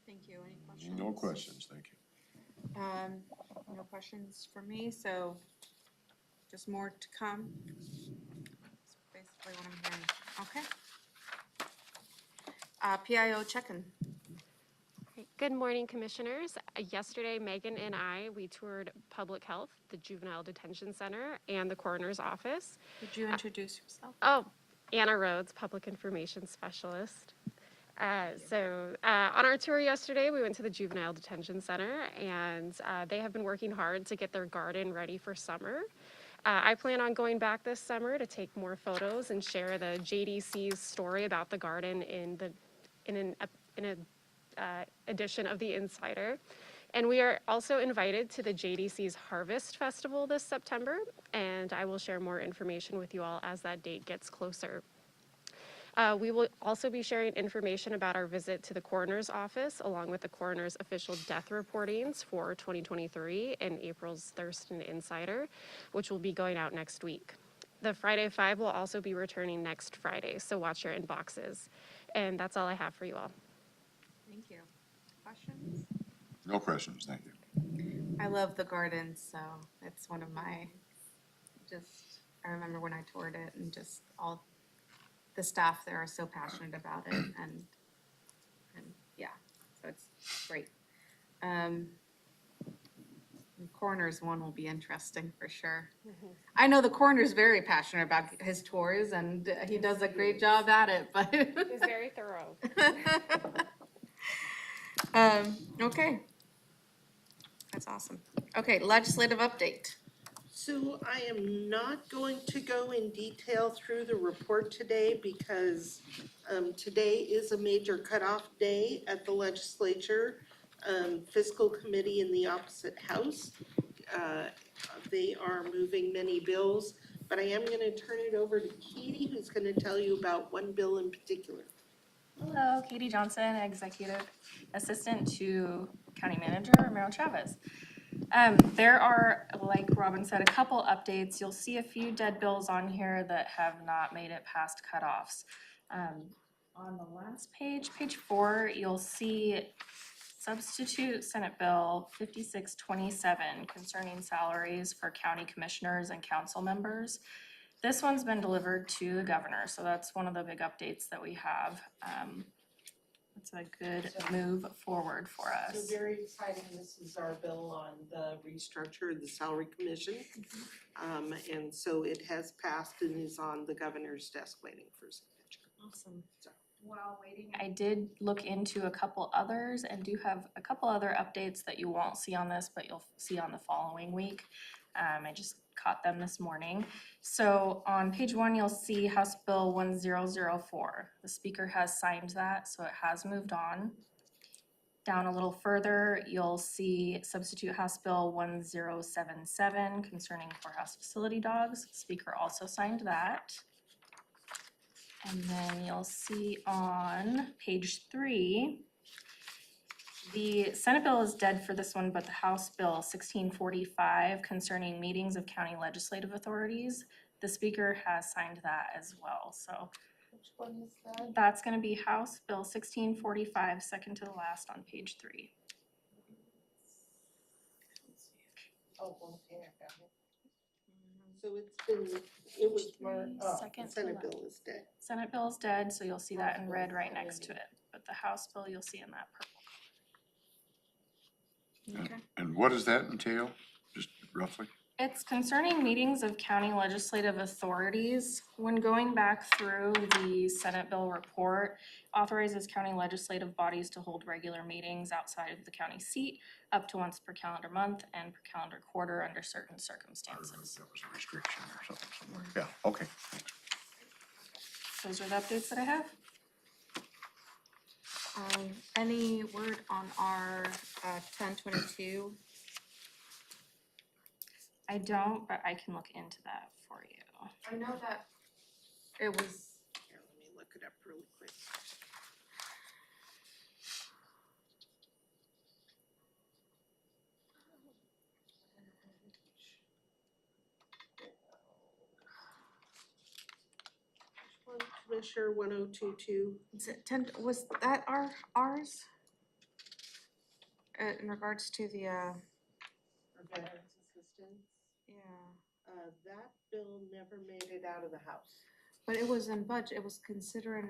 Thank you. Any questions? No questions, thank you. No questions for me, so just more to come. That's basically what I'm hearing. Okay. PIO check-in. Good morning, Commissioners. Yesterday, Megan and we toured Public Health, the Juvenile Detention Center, and the Coroner's Office. Could you introduce yourself? Oh, Anna Rhodes, Public Information Specialist. On our tour yesterday, we went to the Juvenile Detention Center, and they have been working hard to get their garden ready for summer. I plan on going back this summer to take more photos and share the JDC's story about the garden in an edition of The Insider. And we are also invited to the JDC's Harvest Festival this September, and I will share more information with you all as that date gets closer. We will also be sharing information about our visit to the coroner's office, along with the coroner's official death reportings for 2023 and April's Thurston Insider, which will be going out next week. The Friday Five will also be returning next Friday, so watch your inboxes. And that's all I have for you all. Thank you. Questions? No questions, thank you. I love the garden, so it's one of my, I remember when I toured it and just all the staff there are so passionate about it and yeah, so it's great. The coroner's one will be interesting for sure. I know the coroner's very passionate about his tours and he does a great job at it, but. He's very thorough. Okay. That's awesome. Okay, legislative update. So I am not going to go in detail through the report today because today is a major cutoff day at the legislature. Fiscal committee in the opposite house. They are moving many bills, but I am going to turn it over to Katie, who's going to tell you about one bill in particular. Hello, Katie Johnson, Executive Assistant to County Manager Romero Chavez. There are, like Robin said, a couple updates. You'll see a few dead bills on here that have not made it past cutoffs. On the last page, page 4, you'll see substitute Senate Bill 5627 concerning salaries for county commissioners and council members. This one's been delivered to the governor, so that's one of the big updates that we have. It's a good move forward for us. So very exciting. This is our bill on the restructure of the salary commission. And so it has passed and is on the governor's desk waiting for signature. Awesome. While waiting, I did look into a couple others and do have a couple other updates that you won't see on this, but you'll see on the following week. I just caught them this morning. So on page 1, you'll see House Bill 1004. The speaker has signed that, so it has moved on. Down a little further, you'll see substitute House Bill 1077 concerning courthouse facility dogs. The speaker also signed that. And then you'll see on page 3, the Senate bill is dead for this one, but the House Bill 1645 concerning meetings of county legislative authorities, the speaker has signed that as well. So which one is that? That's going to be House Bill 1645, second to the last on page 3. Oh, okay, I got it. So it was more, Second to Senate left. bill is dead. Senate bill is dead, so you'll see that in red right next to it. But the House bill you'll see in that purple. And what does that entail, just roughly? It's concerning meetings of county legislative authorities. When going back through the Senate bill report, authorizes county legislative bodies to hold regular meetings outside of the county seat up to once per calendar month and per calendar quarter under certain circumstances. That was a restriction or something somewhere. Yeah, okay. Those are the updates that I have. Any word on our 1022? I don't, but I can look into that for you. I know that it was, Here, let me look it up really quick. Commissioner 1022. is it 10, was that ours? In regards to the, Veterans assistance. yeah, That bill never made it out of the House. but it was in budget, it was considering.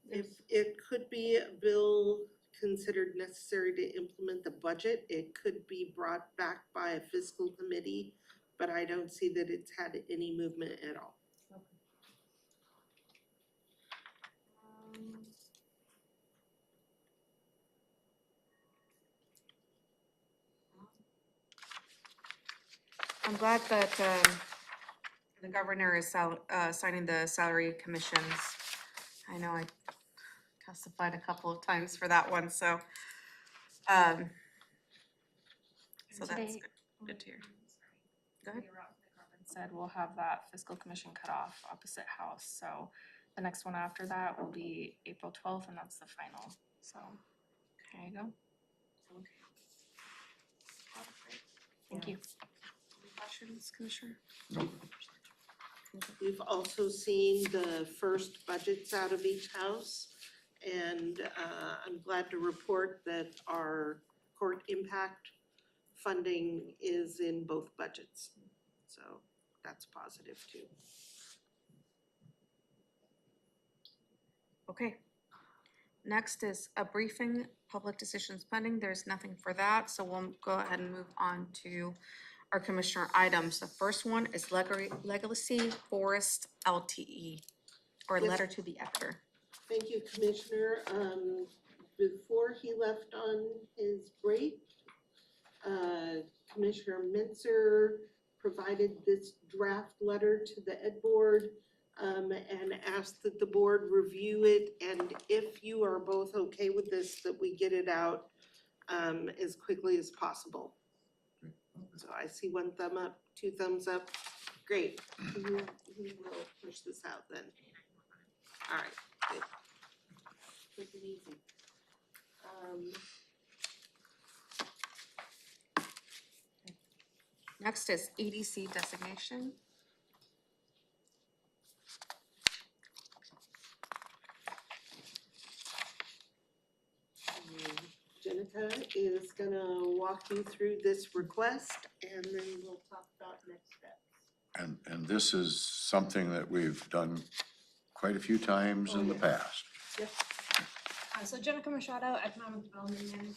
If it could be a bill considered necessary to implement the budget, it could be brought back by a fiscal committee, but I don't see that it's had any movement at all. I'm glad that the governor is signing the salary commissions. I know I testified a couple of times for that one, so so that's Today- good to hear. Go ahead. Said we'll have that fiscal commission cut off opposite house, so the next one after that will be April 12th, and that's the final, so there you go. Thank you. Any questions, Commissioner? We've also seen the first budgets out of each house, and I'm glad to report that our court impact funding is in both budgets. So that's positive too. Okay. Next is a briefing, public decisions pending. There's nothing for that, so we'll go ahead and move on to our commissioner items. The first one is Legacy Forest LTE, or Yes. letter to the editor. Thank you, Commissioner. Before he left on his break, Commissioner Mintzer provided this draft letter to the Ed Board and asked that the board review it, and if you are both okay with this, that we get it out as quickly as possible. So I see one thumb up, two thumbs up. Great. Who will push this out then? All right, good. Quick and easy. Next is EDC designation. Jenica is gonna walk you through this request and then we'll talk about next steps. And this is something that we've done quite a few times in the past. Yep. So Jenica Machado, Economic Development Manager.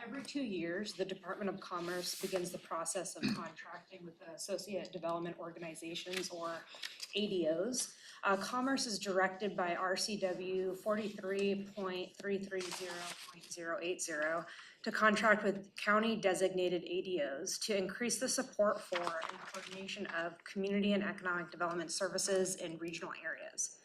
Every 2 years, the Department of Commerce begins the process of contracting with the Associate Development Organizations, or ADOs. Commerce is directed by RCW 43.330.080 to contract with county designated ADOs to increase the support for and coordination of community and economic development services in regional areas.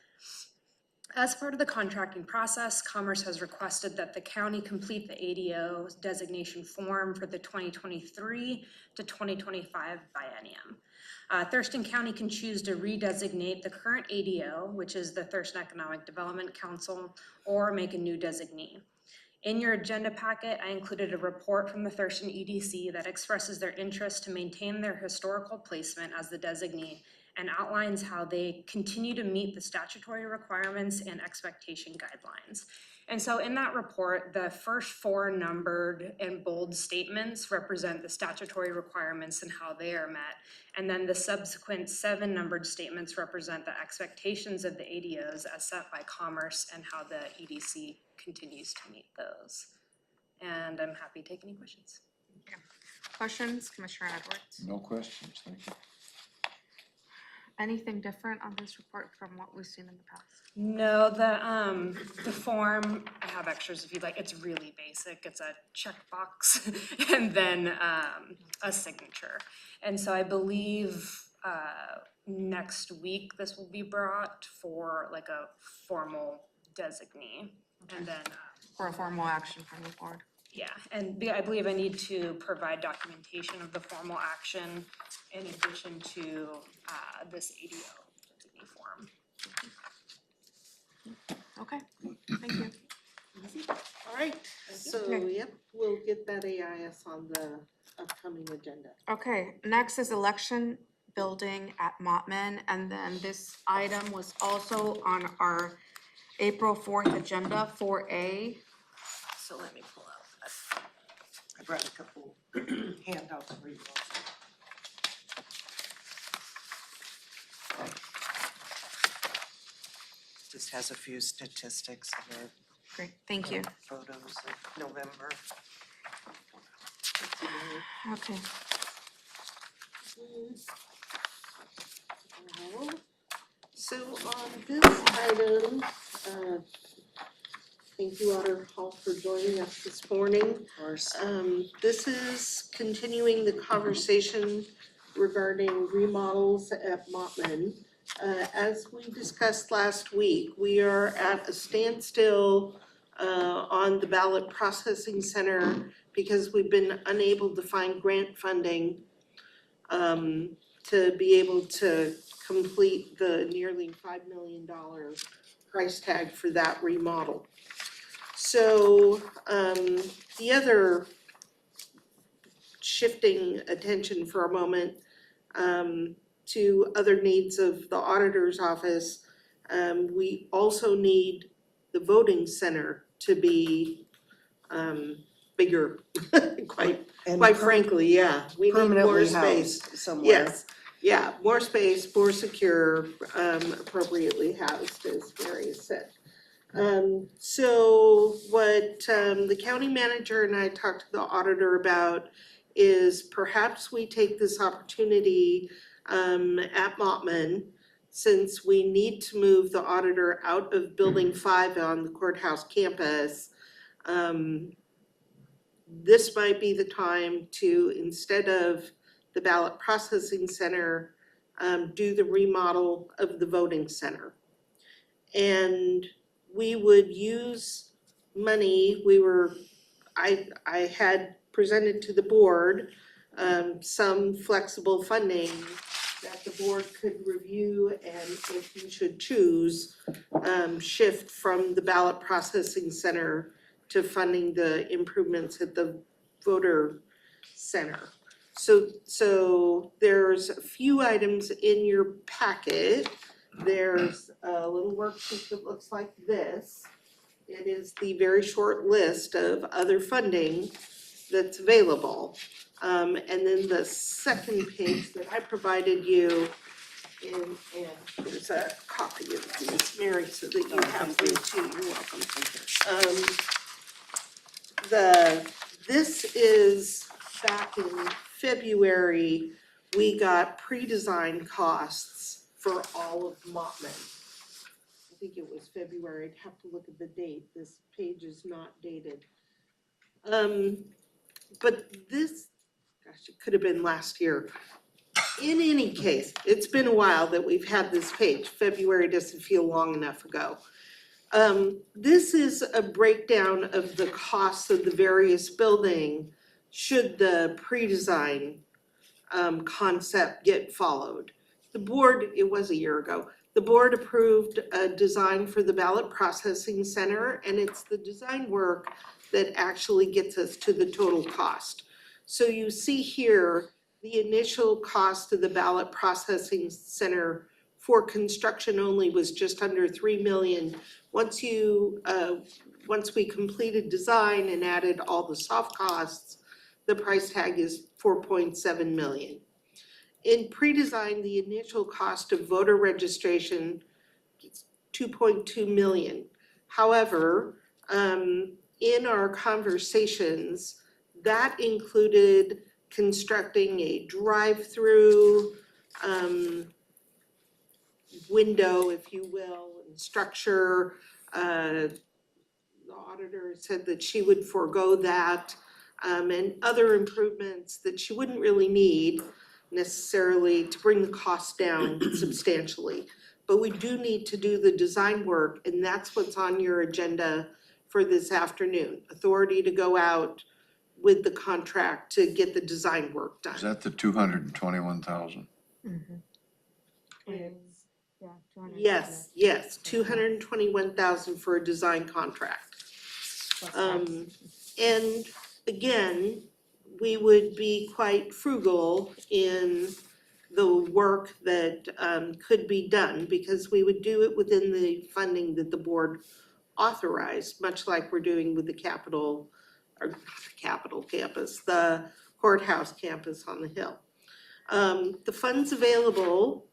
As part of the contracting process, Commerce has requested that the county complete the ADO designation form for the 2023 to 2025 biennium. Thurston County can choose to redesignate the current ADO, which is the Thurston Economic Development Council, or make a new designee. In your agenda packet, I included a report from the Thurston EDC that expresses their interest to maintain their historical placement as the designee and outlines how they continue to meet the statutory requirements and expectation guidelines. And so in that report, the first 4 numbered and bold statements represent the statutory requirements and how they are met. And then the subsequent 7 numbered statements represent the expectations of the ADOs as set by Commerce and how the EDC continues to meet those. And I'm happy to take any questions. Questions, Commissioner Edwards? No questions, thank you. Anything different on this report from what we've seen in the past? No, the form, I have extras if you'd like, it's really basic, it's a checkbox and then, a signature. And so I believe, next week this will be brought for like a formal designee. And then, For a formal action from the board? yeah, and I believe I need to provide documentation of the formal action in addition to, this ADO designee form. Okay, thank you. All right, so, yep, we'll get that AIS on the upcoming agenda. Okay, next is election building at Mottman, and then this item was also on our April 4th agenda, 4A. So let me pull out that. I brought a couple handouts for you. Just has a few statistics of it. Great, thank you. Photos of November. Okay. So on this item, thank you, Otter Hall, for joining us this morning. Of course. This is continuing the conversation regarding remodels at Mottman. As we discussed last week, we are at a standstill on the ballot processing center because we've been unable to find grant funding to be able to complete the nearly $5 million price tag for that remodel. So the other, shifting attention for a moment to other needs of the auditor's office, we also need the voting center to be bigger, quite frankly, yeah. We need more space. Somewhere. Yes, yeah, more space, more secure, appropriately housed, as Mary said. So what the county manager and I talked to the auditor about is perhaps we take this opportunity at Mottman, since we need to move the auditor out of Building 5 on the courthouse campus. This might be the time to, instead of the ballot processing center, do the remodel of the voting center. And we would use money, I had presented to the board some flexible funding that the board could review and, if you should choose, shift from the ballot processing center to funding the improvements at the voter center. So there's a few items in your packet. There's a little worksheet that looks like this. It is the very short list of other funding that's available. And then the second page that I provided you, and there's a copy of this, Mary, so that you have them too. You're welcome. This is back in February, we got pre-design costs for all of Mottman. I think it was February, I'd have to look at the date, this page is not dated. But this, gosh, it could have been last year. In any case, it's been a while that we've had this page. February doesn't feel long enough ago. This is a breakdown of the costs of the various building should the pre-design concept get followed. The board, it was a year ago, the board approved a design for the ballot processing center, and it's the design work that actually gets us to the total cost. So you see here, the initial cost of the ballot processing center for construction only was just under 3 million. Once we completed design and added all the soft costs, the price tag is 4.7 million. In pre-design, the initial cost of voter registration is 2.2 million. However, in our conversations, that included constructing a drive-through window, if you will, and structure. The auditor said that she would forego that, and other improvements that she wouldn't really need necessarily to bring the cost down substantially. But we do need to do the design work, and that's what's on your agenda for this afternoon. Authority to go out with the contract to get the design work done. Is that the 221,000? Yes, yes, 221,000 for a design contract. And again, we would be quite frugal in the work that could be done, because we would do it within the funding that the board authorized, much like we're doing with the Capitol, or not the Capitol campus, the courthouse campus on the hill. The funds available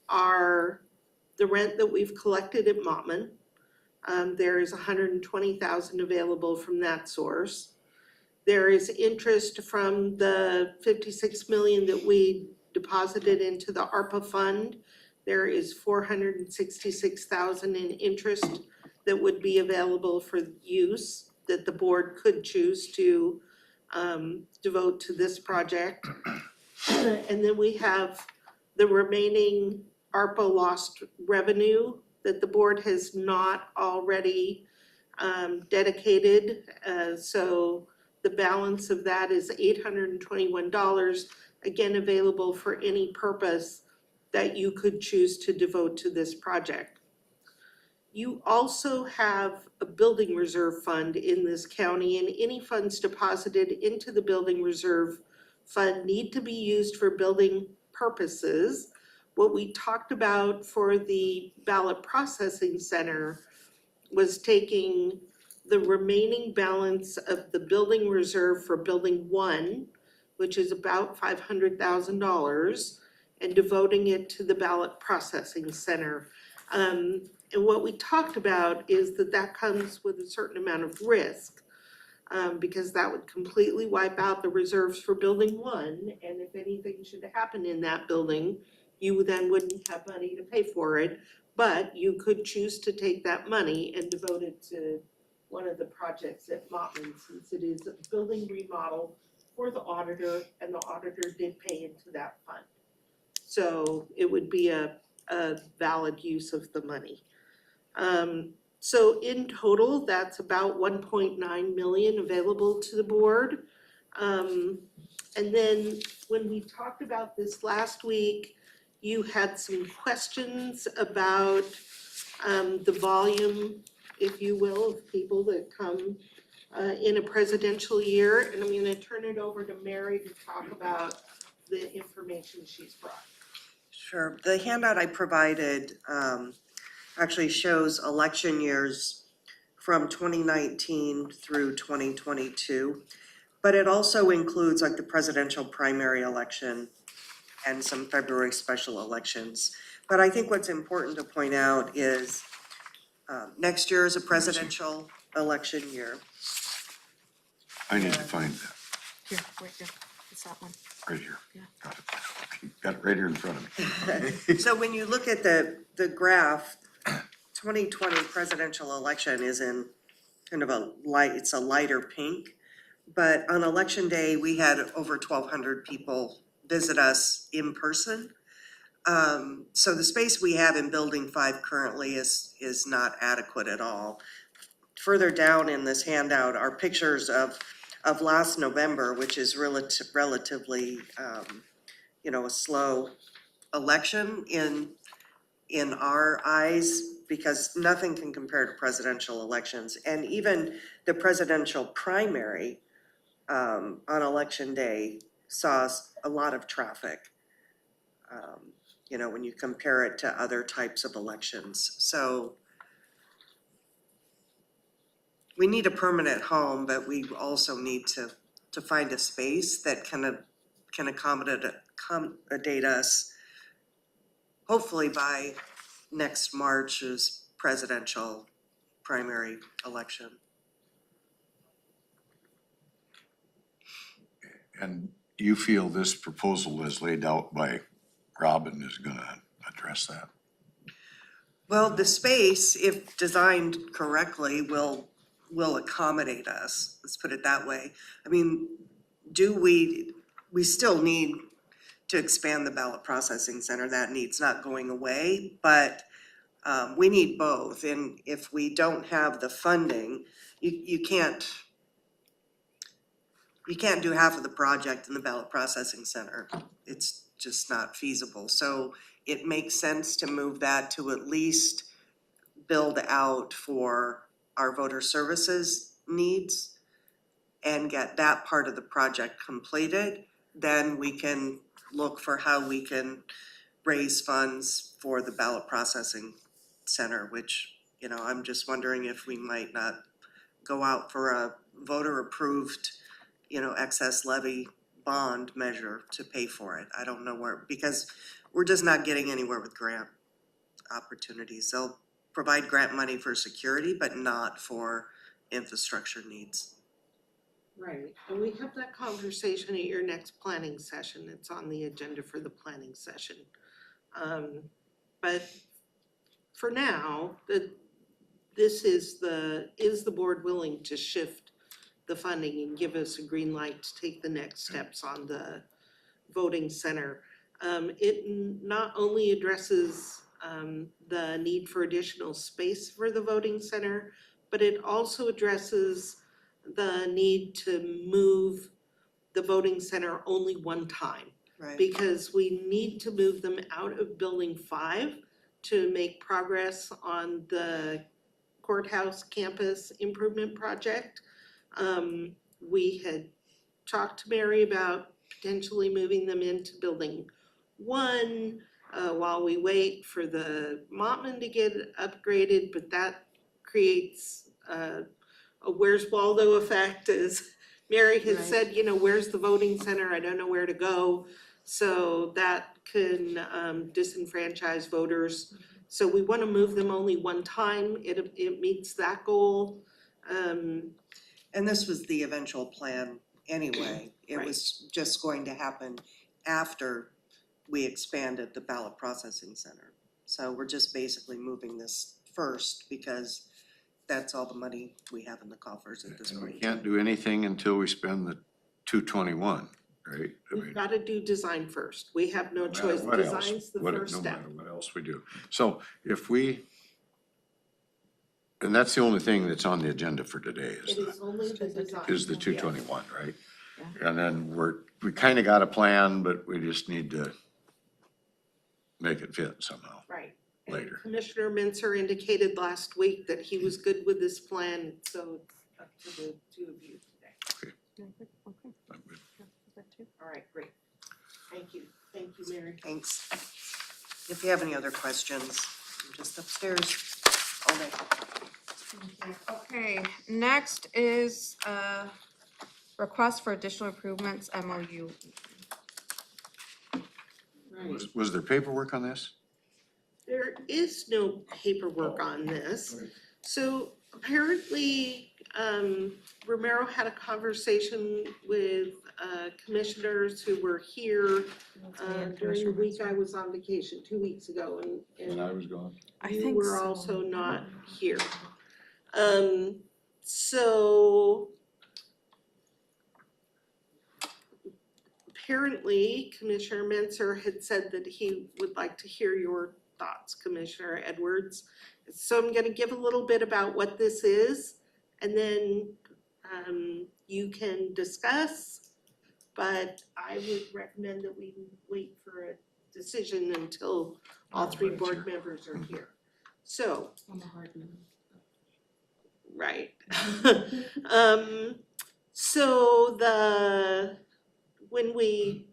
are the rent that we've collected at Mottman. There is 120,000 available from that source. There is interest from the 56 million that we deposited into the ARPA fund. There is 466,000 in interest that would be available for use that the board could choose to devote to this project. And then we have the remaining ARPA lost revenue that the board has not already dedicated. So the balance of that is $821, again, available for any purpose that you could choose to devote to this project. You also have a building reserve fund in this county, and any funds deposited into the building reserve fund need to be used for building purposes. What we talked about for the ballot processing center was taking the remaining balance of the building reserve for building 1, which is about $500,000, and devoting it to the ballot processing center. And what we talked about is that that comes with a certain amount of risk, because that would completely wipe out the reserves for building 1, and if anything should happen in that building, you then wouldn't have money to pay for it, but you could choose to take that money and devote it to one of the projects at Mottman, since it is a building remodel for the auditor, and the auditor did pay into that fund. So it would be a valid use of the money. So in total, that's about 1.9 million available to the board. And then when we talked about this last week, you had some questions about the volume, if you will, of people that come in a presidential year. And I'm gonna turn it over to Mary to talk about the information she's brought. Sure. The handout I provided actually shows election years from 2019 through 2022, but it also includes like the presidential primary election and some February special elections. But I think what's important to point out is next year is a presidential election year. I need to find that, Here, right here, it's that one. right here. Yeah. Got it. Okay, got it right here in front of me. So when you look at the graph, 2020 presidential election is in kind of a light, it's a lighter pink. But on election day, we had over 1,200 people visit us in person. So the space we have in Building 5 currently is not adequate at all. Further down in this handout are pictures of last November, which is relatively, a slow election in our eyes, because nothing can compare to presidential elections. And even the presidential primary on election day saw a lot of traffic, when you compare it to other types of elections. So we need a permanent home, but we also need to find a space that can accommodate us, hopefully by next March's presidential primary election. And you feel this proposal as laid out by Robin is gonna address that? Well, the space, if designed correctly, will accommodate us, let's put it that way. I mean, we still need to expand the ballot processing center, that needs not going away, but we need both, and if we don't have the funding, you can't do half of the project in the ballot processing center. It's just not feasible. So it makes sense to move that to at least build out for our voter services needs and get that part of the project completed. Then we can look for how we can raise funds for the ballot processing center, which, you know, I'm just wondering if we might not go out for a voter approved, you know, excess levy bond measure to pay for it. I don't know where, because we're just not getting anywhere with grant opportunities. They'll provide grant money for security, but not for infrastructure needs. Right, and we have that conversation at your next planning session. It's on the agenda for the planning session. But for now, is the board willing to shift the funding and give us a green light to take the next steps on the voting center? It not only addresses the need for additional space for the voting center, but it also addresses the need to move the voting center only one time. Right. Because we need to move them out of building 5 to make progress on the courthouse campus improvement project. We had talked to Mary about potentially moving them into building 1 while we wait for the Mottman to get upgraded, but that creates a where's Waldo effect, as Mary has said, you know, where's the voting center? I don't know where to go. So that can disenfranchise voters. So we want to move them only one time. It meets that goal. And this was the eventual plan anyway. It was just going to happen after we expanded the ballot processing center. So we're just basically moving this first because that's all the money we have in the coffers at this And we point. can't do anything until we spend the 221, right? I We've mean, got to do design first. We have no choice. what else? Design's the What- first no step. matter what else we do. So if we, and that's the only thing that's on the agenda for today It is only the design. is the 221, right? And then we kind of got a plan, but we just need to make it fit somehow. Right. And Later. Commissioner Mincer indicated last week that he was good with this plan, so it's up to the two of you today. I'm good. All right, great. Thank you. Thank you, Mary. Thanks. If you have any other questions, I'm just upstairs all day. Okay, next is request for additional improvements, MOU. Right. Was there paperwork on this? There is no paperwork on this. So apparently, Romero had a conversation with commissioners who were here during the week I was on vacation 2 weeks ago, and When I was gone? I you think were so. also not here. So apparently Commissioner Menser had said that he would like to hear your thoughts, Commissioner Edwards. So I'm gonna give a little bit about what this is, and then you can discuss. But I would recommend that we wait for a decision until all 3 board members are here. So. Right. So when we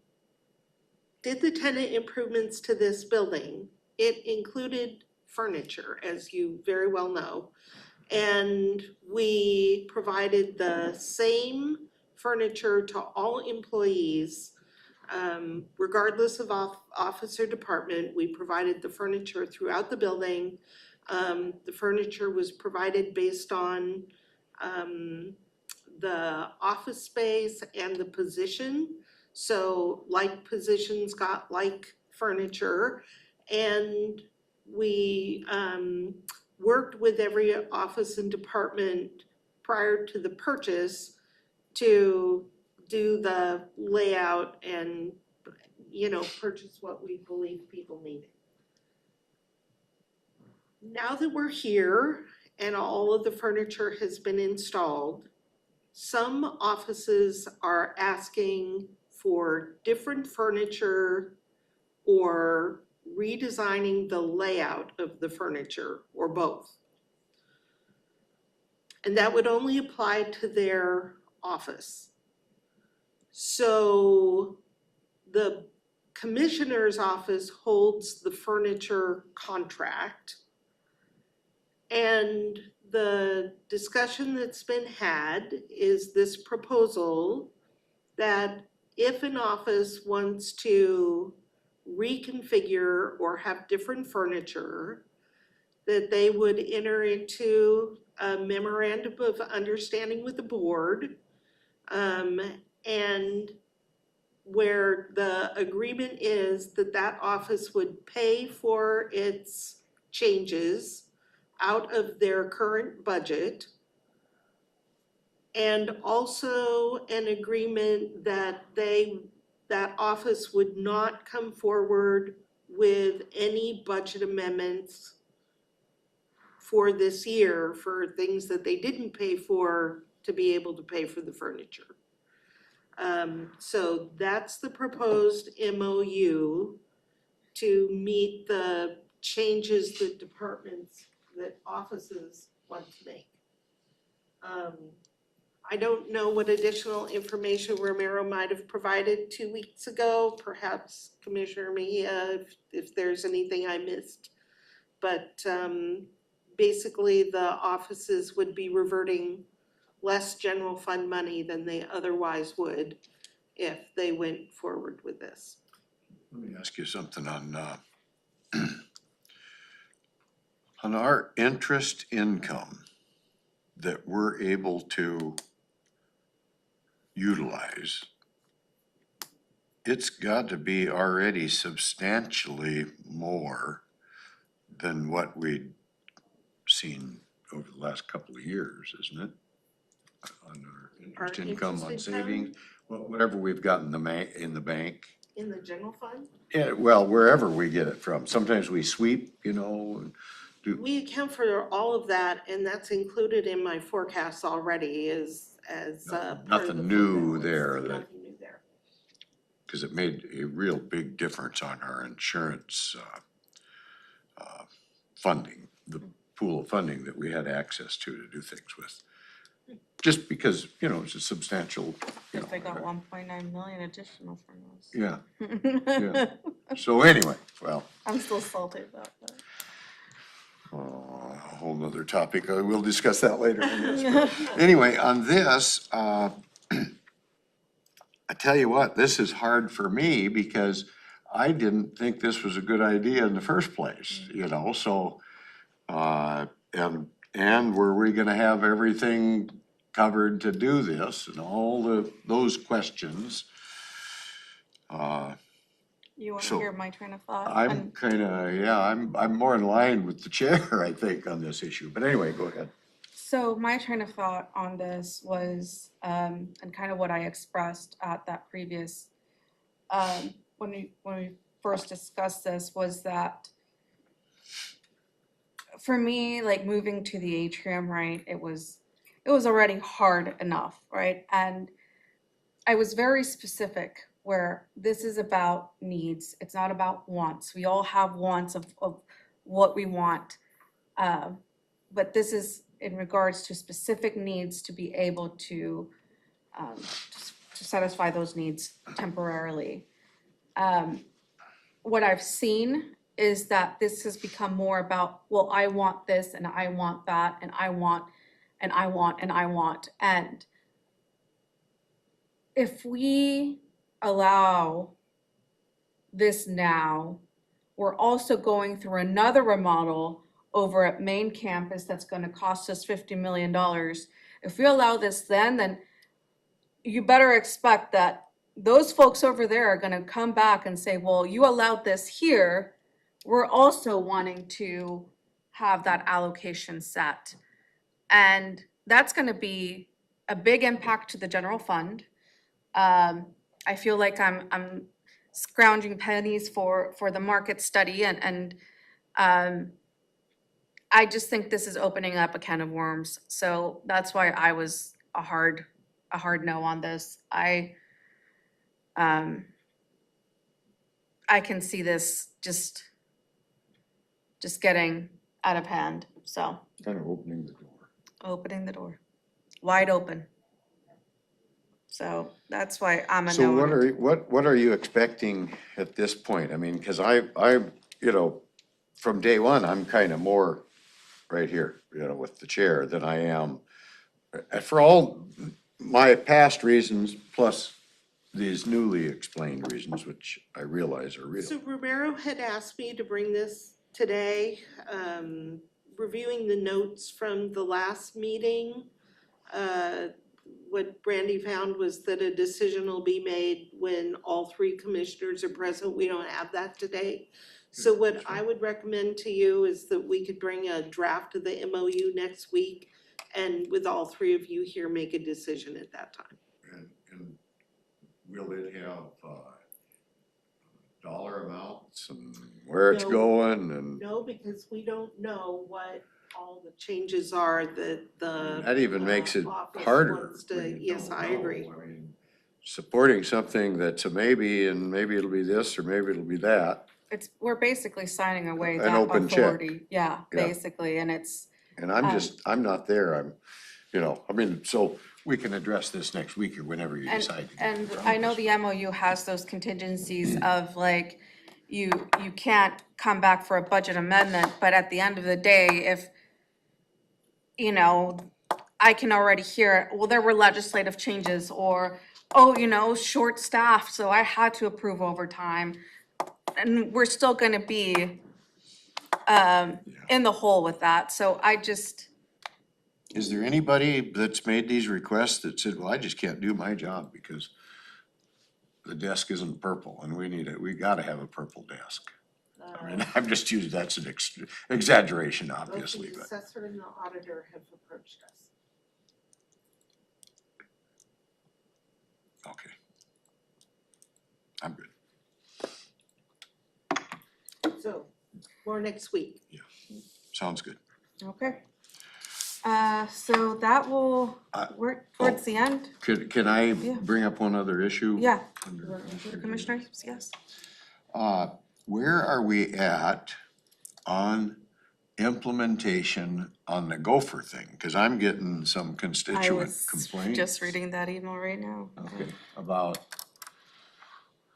did the tenant improvements to this building, it included furniture, as you very well know. And we provided the same furniture to all employees, regardless of office or department. We provided the furniture throughout the building. The furniture was provided based on the office space and the position. So like positions got like furniture, and we worked with every office and department prior to the purchase to do the layout and, you know, purchase what we believe people needed. Now that we're here and all of the furniture has been installed, some offices are asking for different furniture or redesigning the layout of the furniture, or both. And that would only apply to their office. So the commissioner's office holds the furniture contract. And the discussion that's been had is this proposal that if an office wants to reconfigure or have different furniture, that they would enter into a memorandum of understanding with the board, and where the agreement is that that office would pay for its changes out of their current budget, and also an agreement that that office would not come forward with any budget amendments for this year for things that they didn't pay for to be able to pay for the furniture. So that's the proposed MOU to meet the changes that departments, that offices want to make. I don't know what additional information Romero might have provided 2 weeks ago, perhaps Commissioner Mejia, if there's anything I missed. But basically the offices would be reverting less general fund money than they otherwise would if they went forward with this. Let me ask you something on on our interest income that we're able to utilize. It's got to be already substantially more than what we'd seen over the last couple of years, isn't it? On our interest income, on savings, whatever we've got in the bank. In the general fund? Yeah, well, wherever we get it from. Sometimes we sweep, you know. We account for all of that, and that's included in my forecasts already as part of the Nothing new fund there balance. that, Nothing new there. because it made a real big difference on our insurance funding, the pool of funding that we had access to do things with. Just because, you know, it's a substantial, you know. If they got 1.9 million additional from us. Yeah, yeah. So anyway, well. I'm still salty about that. A whole nother topic. We'll discuss that later. I guess. But anyway, on this, I tell you what, this is hard for me because I didn't think this was a good idea in the first place, you know, so, and were we gonna have everything covered to do this and all those questions? You want to So, hear my train of thought? I'm kinda, yeah, I'm more in line with the chair, I think, on this issue, but anyway, go ahead. So my train of thought on this was, and kind of what I expressed at that previous, when we first discussed this, was that for me, like moving to the atrium, right, it was already hard enough, right? And I was very specific where this is about needs. It's not about wants. We all have wants of what we want. But this is in regards to specific needs to be able to satisfy those needs temporarily. What I've seen is that this has become more about, well, I want this and I want that and I want and I want and I want. And if we allow this now, we're also going through another remodel over at main campus that's going to cost us $50 million. If we allow this then you better expect that those folks over there are gonna come back and say, well, you allowed this here. We're also wanting to have that allocation set. And that's gonna be a big impact to the general fund. I feel like I'm scrounging pennies for the market study and I just think this is opening up a can of worms. So that's why I was a hard no on this. I can see this just getting out of hand, so. Kind of opening the door. Opening the door, wide open. So that's why I'm a So no on it. what are you expecting at this point? I mean, cause I, you know, from day one, I'm kind of more right here, you know, with the chair than I am. For all my past reasons, plus these newly explained reasons, which I realize are real. So Romero had asked me to bring this today, reviewing the notes from the last meeting. What Brandy found was that a decision will be made when all three commissioners are present. We don't have that today. So what I would recommend to you is that we could bring a draft of the MOU next week and with all three of you here, make a decision at that time. And will it have, dollar amounts and where it's No. going and? No, because we don't know what all the changes are that the. That even makes it office harder. wants to- when you Yes, don't I know. agree. I mean, supporting something that's a maybe, and maybe it'll be this, or maybe it'll be that. We're basically signing away An that open check. authority. Yeah, Yeah. basically, and it's. And I'm not there, you know, I mean, so we can address this next week or whenever you decide to. And I know the MOU has those contingencies of like, you can't come back for a budget amendment, but at the end of the day, if, you know, I can already hear, well, there were legislative changes or, oh, you know, short staff, so I had to approve overtime. And we're still gonna be in the hole with that, so I just, Is there anybody that's made these requests that said, well, I just can't do my job because the desk isn't purple and we gotta have a purple desk? I mean, I'm just using, that's an exaggeration, obviously, Both the but. assessor and the auditor have approached us. Okay. I'm good. So, more next week. Sounds good. okay. So that will, we're towards the end. Can I Yeah. bring up one other issue? Yeah. Under- Commissioners, yes. Where are we at on implementation on the gopher thing? Cause I'm getting some I constituent was complaints. just reading that email right now. Okay, about,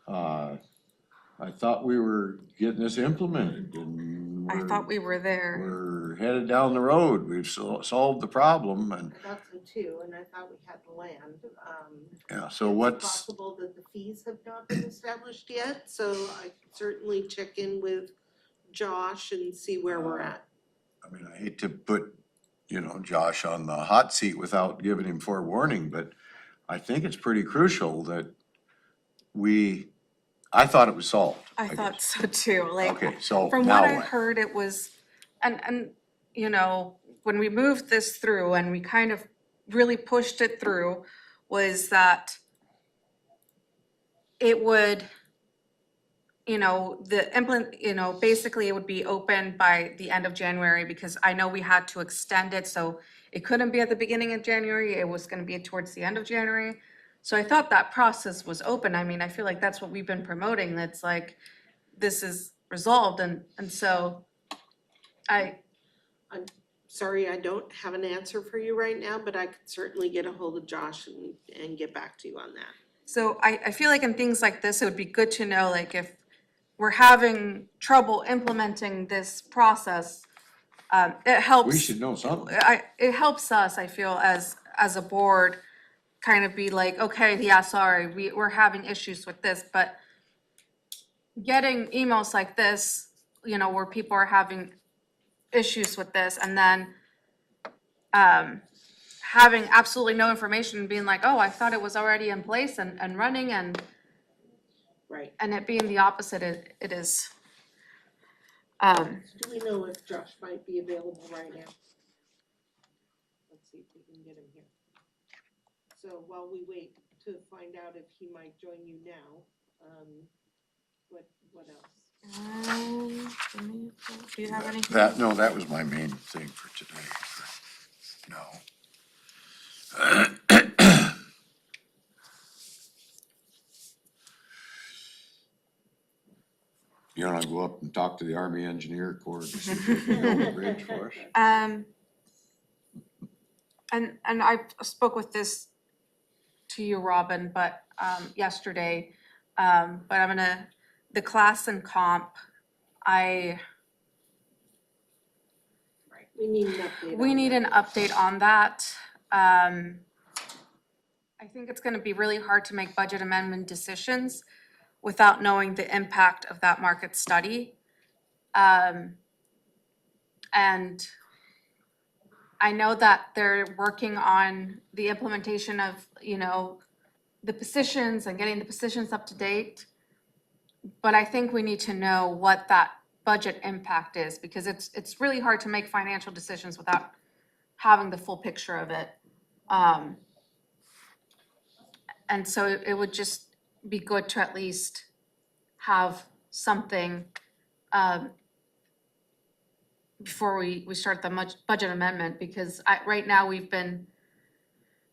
I thought we were getting this implemented and I thought we were there. we're headed down the road. We've solved the problem and, I thought so too, and I thought we had the land. yeah, so It's what's, possible that the fees have not been established yet, so I could certainly check in with Josh and see where we're at. I mean, I hate to put, you know, Josh on the hot seat without giving him forewarning, but I think it's pretty crucial that I thought it was solved. I thought so too, like, Okay, so from now what I what? heard, it was, and, you know, when we moved this through and we kind of really pushed it through, was that it would, you know, basically it would be open by the end of January, because I know we had to extend it, so it couldn't be at the beginning of January, it was gonna be towards the end of January. So I thought that process was open. I mean, I feel like that's what we've been promoting, that's like, this is resolved, and so I'm sorry, I don't have an answer for you right now, but I could certainly get a hold of Josh and get back to you on that. So I feel like in things like this, it would be good to know, like, if we're having trouble implementing this process, it helps. We should know something. It helps us, I feel, as a board, kind of be like, okay, yeah, sorry, we're having issues with this, but getting emails like this, you know, where people are having issues with this, and then having absolutely no information and being like, oh, I thought it was already in place and running, and Right. and it being the opposite, it is. Do we know if Josh might be available right now? Let's see if we can get him here. So while we wait to find out if he might join you now, what else? Do you have anything? That was my main thing for today. No. You wanna go up and talk to the Army Engineer Corps to see if they can build a bridge for us? And I spoke with this to you, Robin, but yesterday, but the class and comp, We need an update. we need an update on that. I think it's gonna be really hard to make budget amendment decisions without knowing the impact of that market study. And I know that they're working on the implementation of, the positions and getting the positions up to date. But I think we need to know what that budget impact is, because it's really hard to make financial decisions without having the full picture of it. And so it would just be good to at least have something before we start the budget amendment, because right now we've been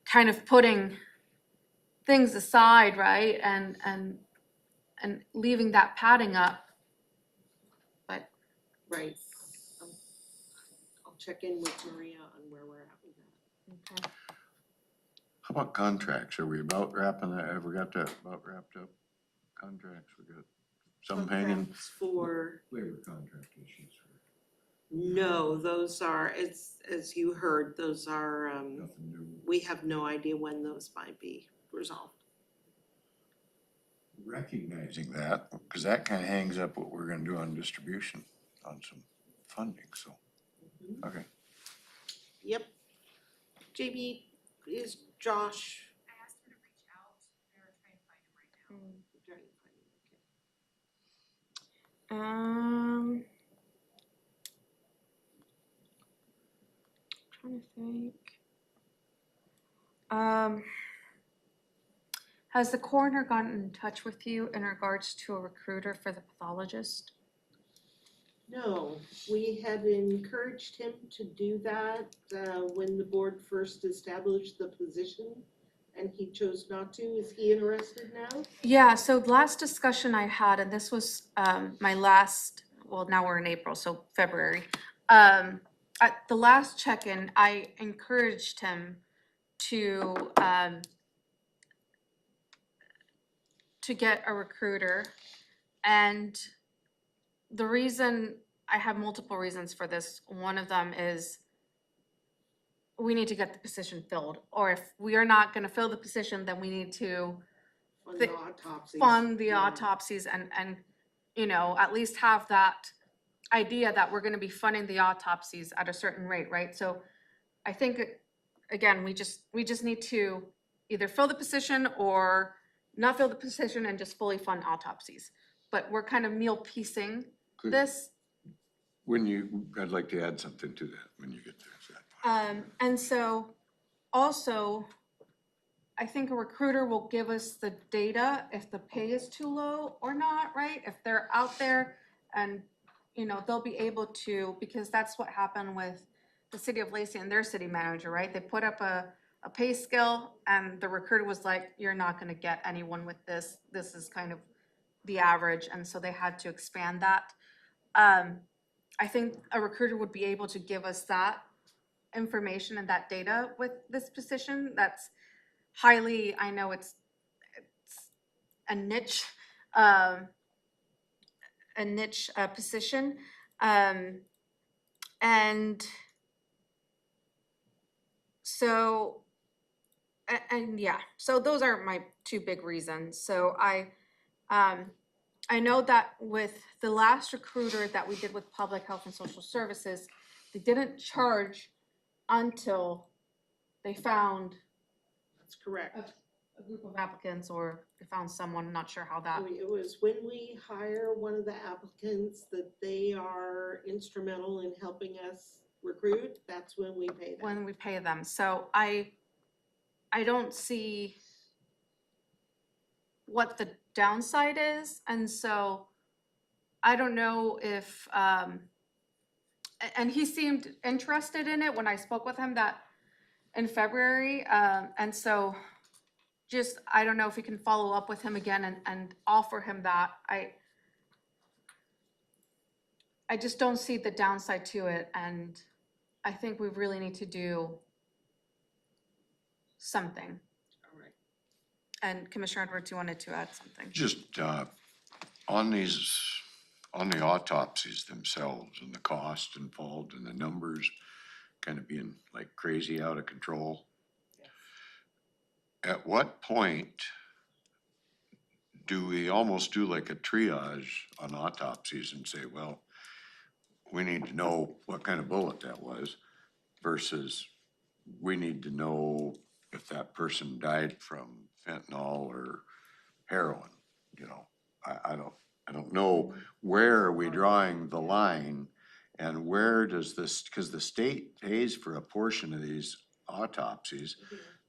kind of putting things aside, right? And leaving that padding up. But Right. I'll check in with Maria on where we're at with that. okay. How about contracts? Are we about wrapping that? Have we got that about wrapped up? Contracts, we got some hanging. Contracts for, Labor contract issues. no, those are, as you heard, those are, Nothing new. we have no idea when those might be resolved. Recognizing that, because that kind of hangs up what we're gonna do on distribution, on some funding, so, okay. Yep. JB, is Josh? I asked him to reach out. They're trying to find him right now. Trying to think. Has the coroner gotten in touch with you in regards to a recruiter for the pathologist? No, we had encouraged him to do that when the board first established the position, and he chose not to. Is he interested now? Yeah, so last discussion I had, and this was my last, well, now we're in April, so February. At the last check-in, I encouraged him to get a recruiter. And the reason, I have multiple reasons for this. One of them is we need to get the position filled, or if we are not gonna fill the position, then we need to On the autopsies. fund the Yeah. autopsies and at least have that idea that we're gonna be funding the autopsies at a certain rate, right? So I think, again, we just need to either fill the position or not fill the position and just fully fund autopsies. But we're kind of meal piecing Good. this. I'd like to add something to that when you get there. to that point. And so also, I think a recruiter will give us the data if the pay is too low or not, right? If they're out there and, they'll be able to, because that's what happened with the city of Lacey and their city manager, right? They put up a pay scale and the recruiter was like, you're not gonna get anyone with this. This is kind of the average. And so they had to expand that. I think a recruiter would be able to give us that information and that data with this position. That's highly, I know it's a niche position. And so, and yeah, so those are my two big reasons. So I know that with the last recruiter that we did with Public Health and Social Services, they didn't charge until they found That's correct. a group of applicants, or they found someone, not sure how that. It was when we hire one of the applicants that they are instrumental in helping us recruit, that's when we pay them. When we pay them. So I don't see what the downside is, and so I don't know if, and he seemed interested in it when I spoke with him that in February, and so just, I don't know if we can follow up with him again and offer him that. I just don't see the downside to it, and I think we really need to do something. All right. And Commissioner Edwards, you wanted to add something? Just on the autopsies themselves and the cost involved and the numbers kind of being like crazy out of control. At what point do we almost do like a triage on autopsies and say, well, we need to know what kind of bullet that was versus we need to know if that person died from fentanyl or heroin, you know? I don't know, where are we drawing the line, and where does this, because the state pays for a portion of these autopsies.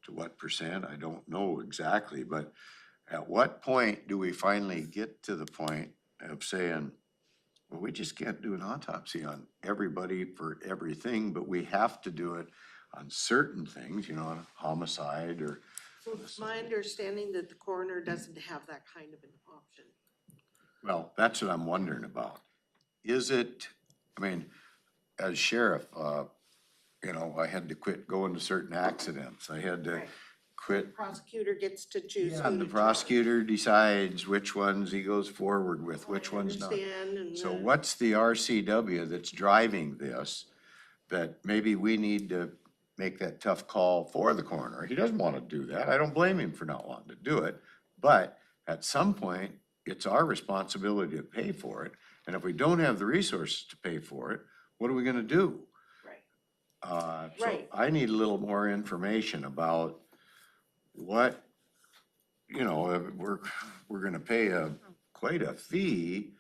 To what percent, I don't know exactly, but at what point do we finally get to the point of saying, well, we just can't do an autopsy on everybody for everything, but we have to do it on certain things, you know, on homicide or. So it's my understanding that the coroner doesn't have that kind of an option. Well, that's what I'm wondering about. Is it, I mean, as sheriff, you know, I had to quit going to certain accidents. I had to Right. quit. Prosecutor gets to choose Yeah, who the to charge. prosecutor decides which ones he goes forward with, which ones not. Understand, and So then- what's the RCW that's driving this, that maybe we need to make that tough call for the coroner? He doesn't want to do that. I don't blame him for not wanting to do it. But at some point, it's our responsibility to pay for it. And if we don't have the resources to pay for it, what are we gonna do? Right. So Right. I need a little more information about what, you know, we're gonna pay quite a fee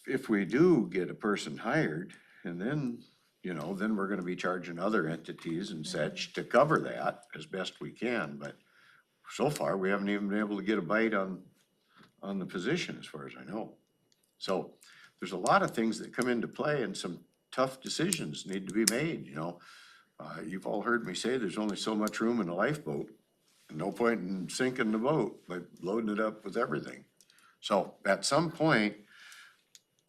if we do get a person hired, and then, you know, then we're gonna be charging other entities and such to cover that as best we can, but so far, we haven't even been able to get a bite on the position, as far as I know. So there's a lot of things that come into play, and some tough decisions need to be made, you know. You've all heard me say there's only so much room in a lifeboat, and no point in sinking the boat, like loading it up with everything. So at some point,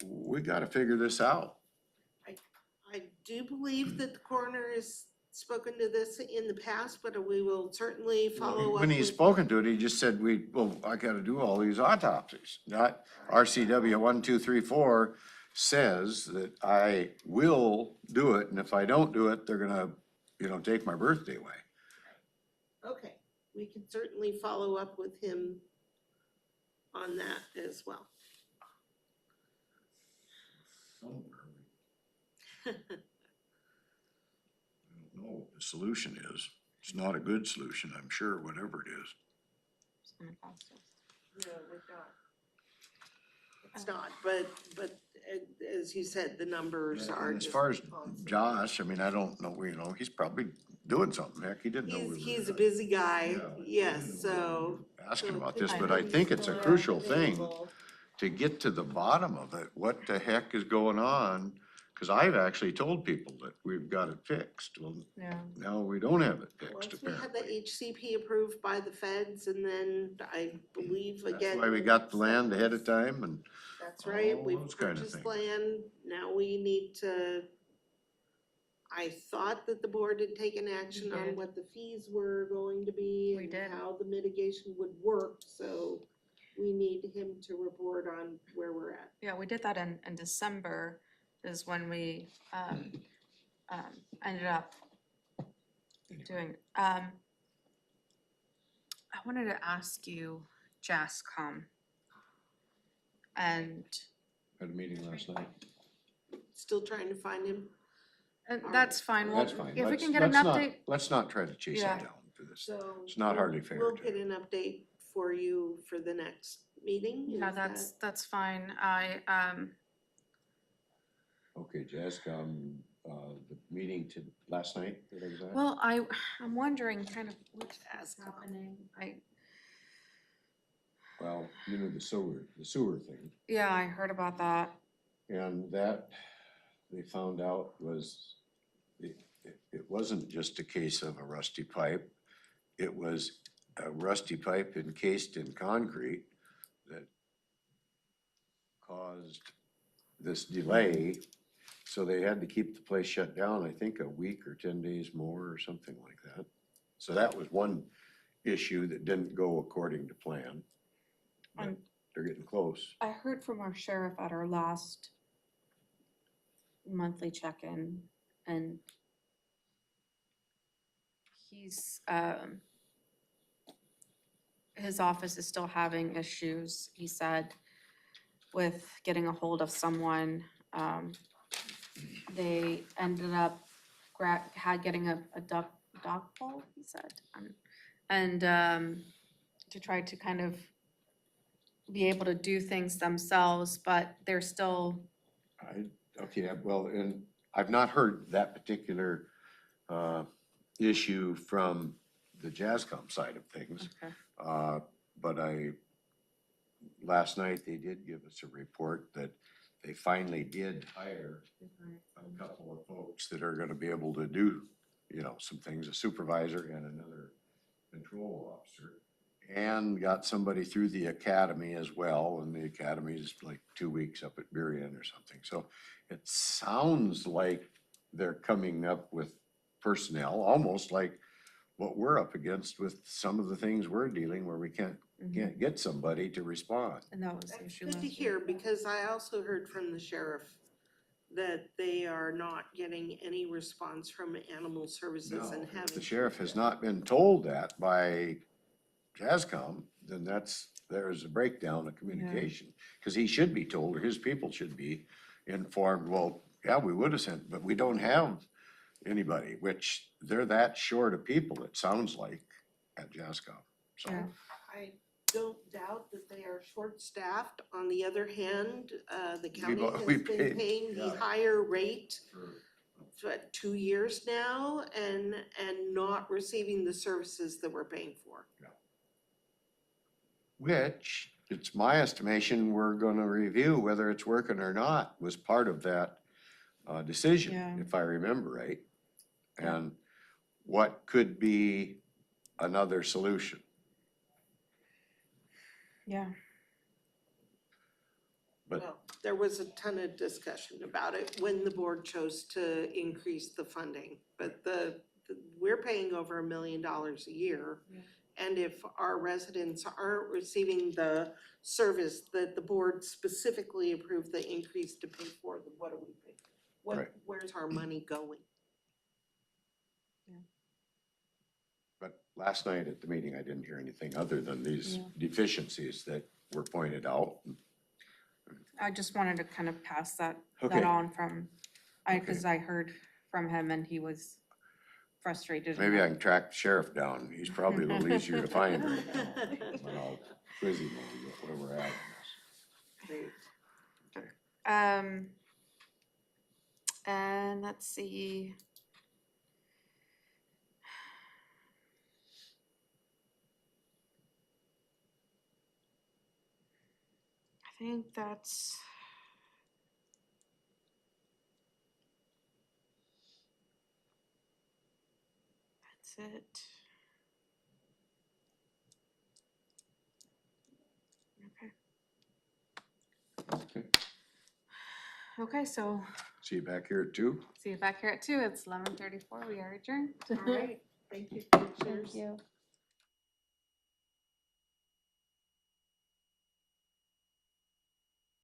we gotta figure this out. I do believe that the coroner has spoken to this in the past, but we will certainly follow up. When he's with- spoken to it, he just said, I gotta do all these autopsies. Not RCW 1234 says that I will do it, and if I don't do it, they're gonna, you know, take my birthday away. Okay, we can certainly follow up with him on that as well. I don't know what the solution is. It's not a good solution, I'm sure, whatever it is. No, we're not. It's not, but as you said, the numbers are And as just far as constant. Josh, I mean, I don't know, you know, he's probably doing something. Heck, he didn't know we were He's a busy guy, Yeah. yes, so. asking so about it this, could but be I think it's a still crucial thing available. to get to the bottom of it. What the heck is going on? Cause I've actually told people that we've got it fixed. Well, Yeah. now we don't have it fixed, Once we had the apparently. HCP approved by the feds, and then I believe again. That's why we got the land ahead of time, and That's right, all we've those kind of purchased things. land, now we need to. I thought that the board had taken action on did. what the fees were going to be We and did. how the mitigation would work, so we need him to report on where we're at. Yeah, we did that in December is when we ended up doing. I wanted to ask you, JASCOM. And Had a meeting last night. Still trying to find him. And that's fine. Well, That's fine. if we Let's- can get an let's not- update. Let's not try to chase Yeah. it down for this. So. It's not we'll- hardly fair. We'll get an update for you for the next meeting. Yeah, Is that- that's fine. Okay, Jazcom, the meeting last night that I was at? Well, I'm wondering kind of what's happening. Well, you know, the sewer thing. Yeah, I heard about that. And that, they found out was, it wasn't just a case of a rusty pipe. It was a rusty pipe encased in concrete that caused this delay. So they had to keep the place shut down, I think, a week or 10 days more or something like that. So that was one issue that didn't go according to plan. But And they're getting close. I heard from our sheriff at our last monthly check-in, and he's, his office is still having issues, he said, with getting a hold of someone. They ended up getting a duck pole, he said, and to try to kind of be able to do things themselves, but they're still. Okay, well, and I've not heard that particular issue from the Jazcom side of things. Okay. But last night they did give us a report that they finally did hire a couple of folks that are gonna be able to do, you know, some things, a supervisor and another control officer. And got somebody through the academy as well, and the academy is like 2 weeks up at Berrien or something. So it sounds like they're coming up with personnel, almost like what we're up against with some of the things we're dealing where we can't get somebody to respond. And that was the issue Good to last hear, because I also heard from the sheriff that they are not getting any response from animal services and If having. the sheriff has not been told that by Jazcom, then there's a breakdown of communication. Cause he should be told, or his people should be informed, well, yeah, we would have sent, but we don't have anybody, which they're that short of people, it sounds like, at Jazcom, so. Yeah. I don't doubt that they are short-staffed. On the other hand, the county We've- has we been paid- paying the yeah. higher rate for 2 years now and not receiving the services that we're paying for. Which, it's my estimation, we're gonna review whether it's working or not, was part of that decision, Yeah. if I remember right. And what could be another solution? Yeah. But Well, there was a ton of discussion about it when the board chose to increase the funding. But we're paying over $1 million a year. Yeah. And if our residents aren't receiving the service that the board specifically approved the increase to pay for, then what do we pay? Right. Where's our money going? But last night at the meeting, I didn't hear anything other than these Yeah. deficiencies that were pointed out. I just wanted to kind of pass that Okay. on from, cause I heard from him and he was frustrated. Maybe I can track the sheriff down. He's probably a little easier to find right now. But I'll quiz him on where we're at on this. Great. And let's see. I think that's it. Okay. Okay, so See you back here at 2. see you back here at 2. It's 11:34. We are adjourned. All right, thank you, commissioners. Thank you.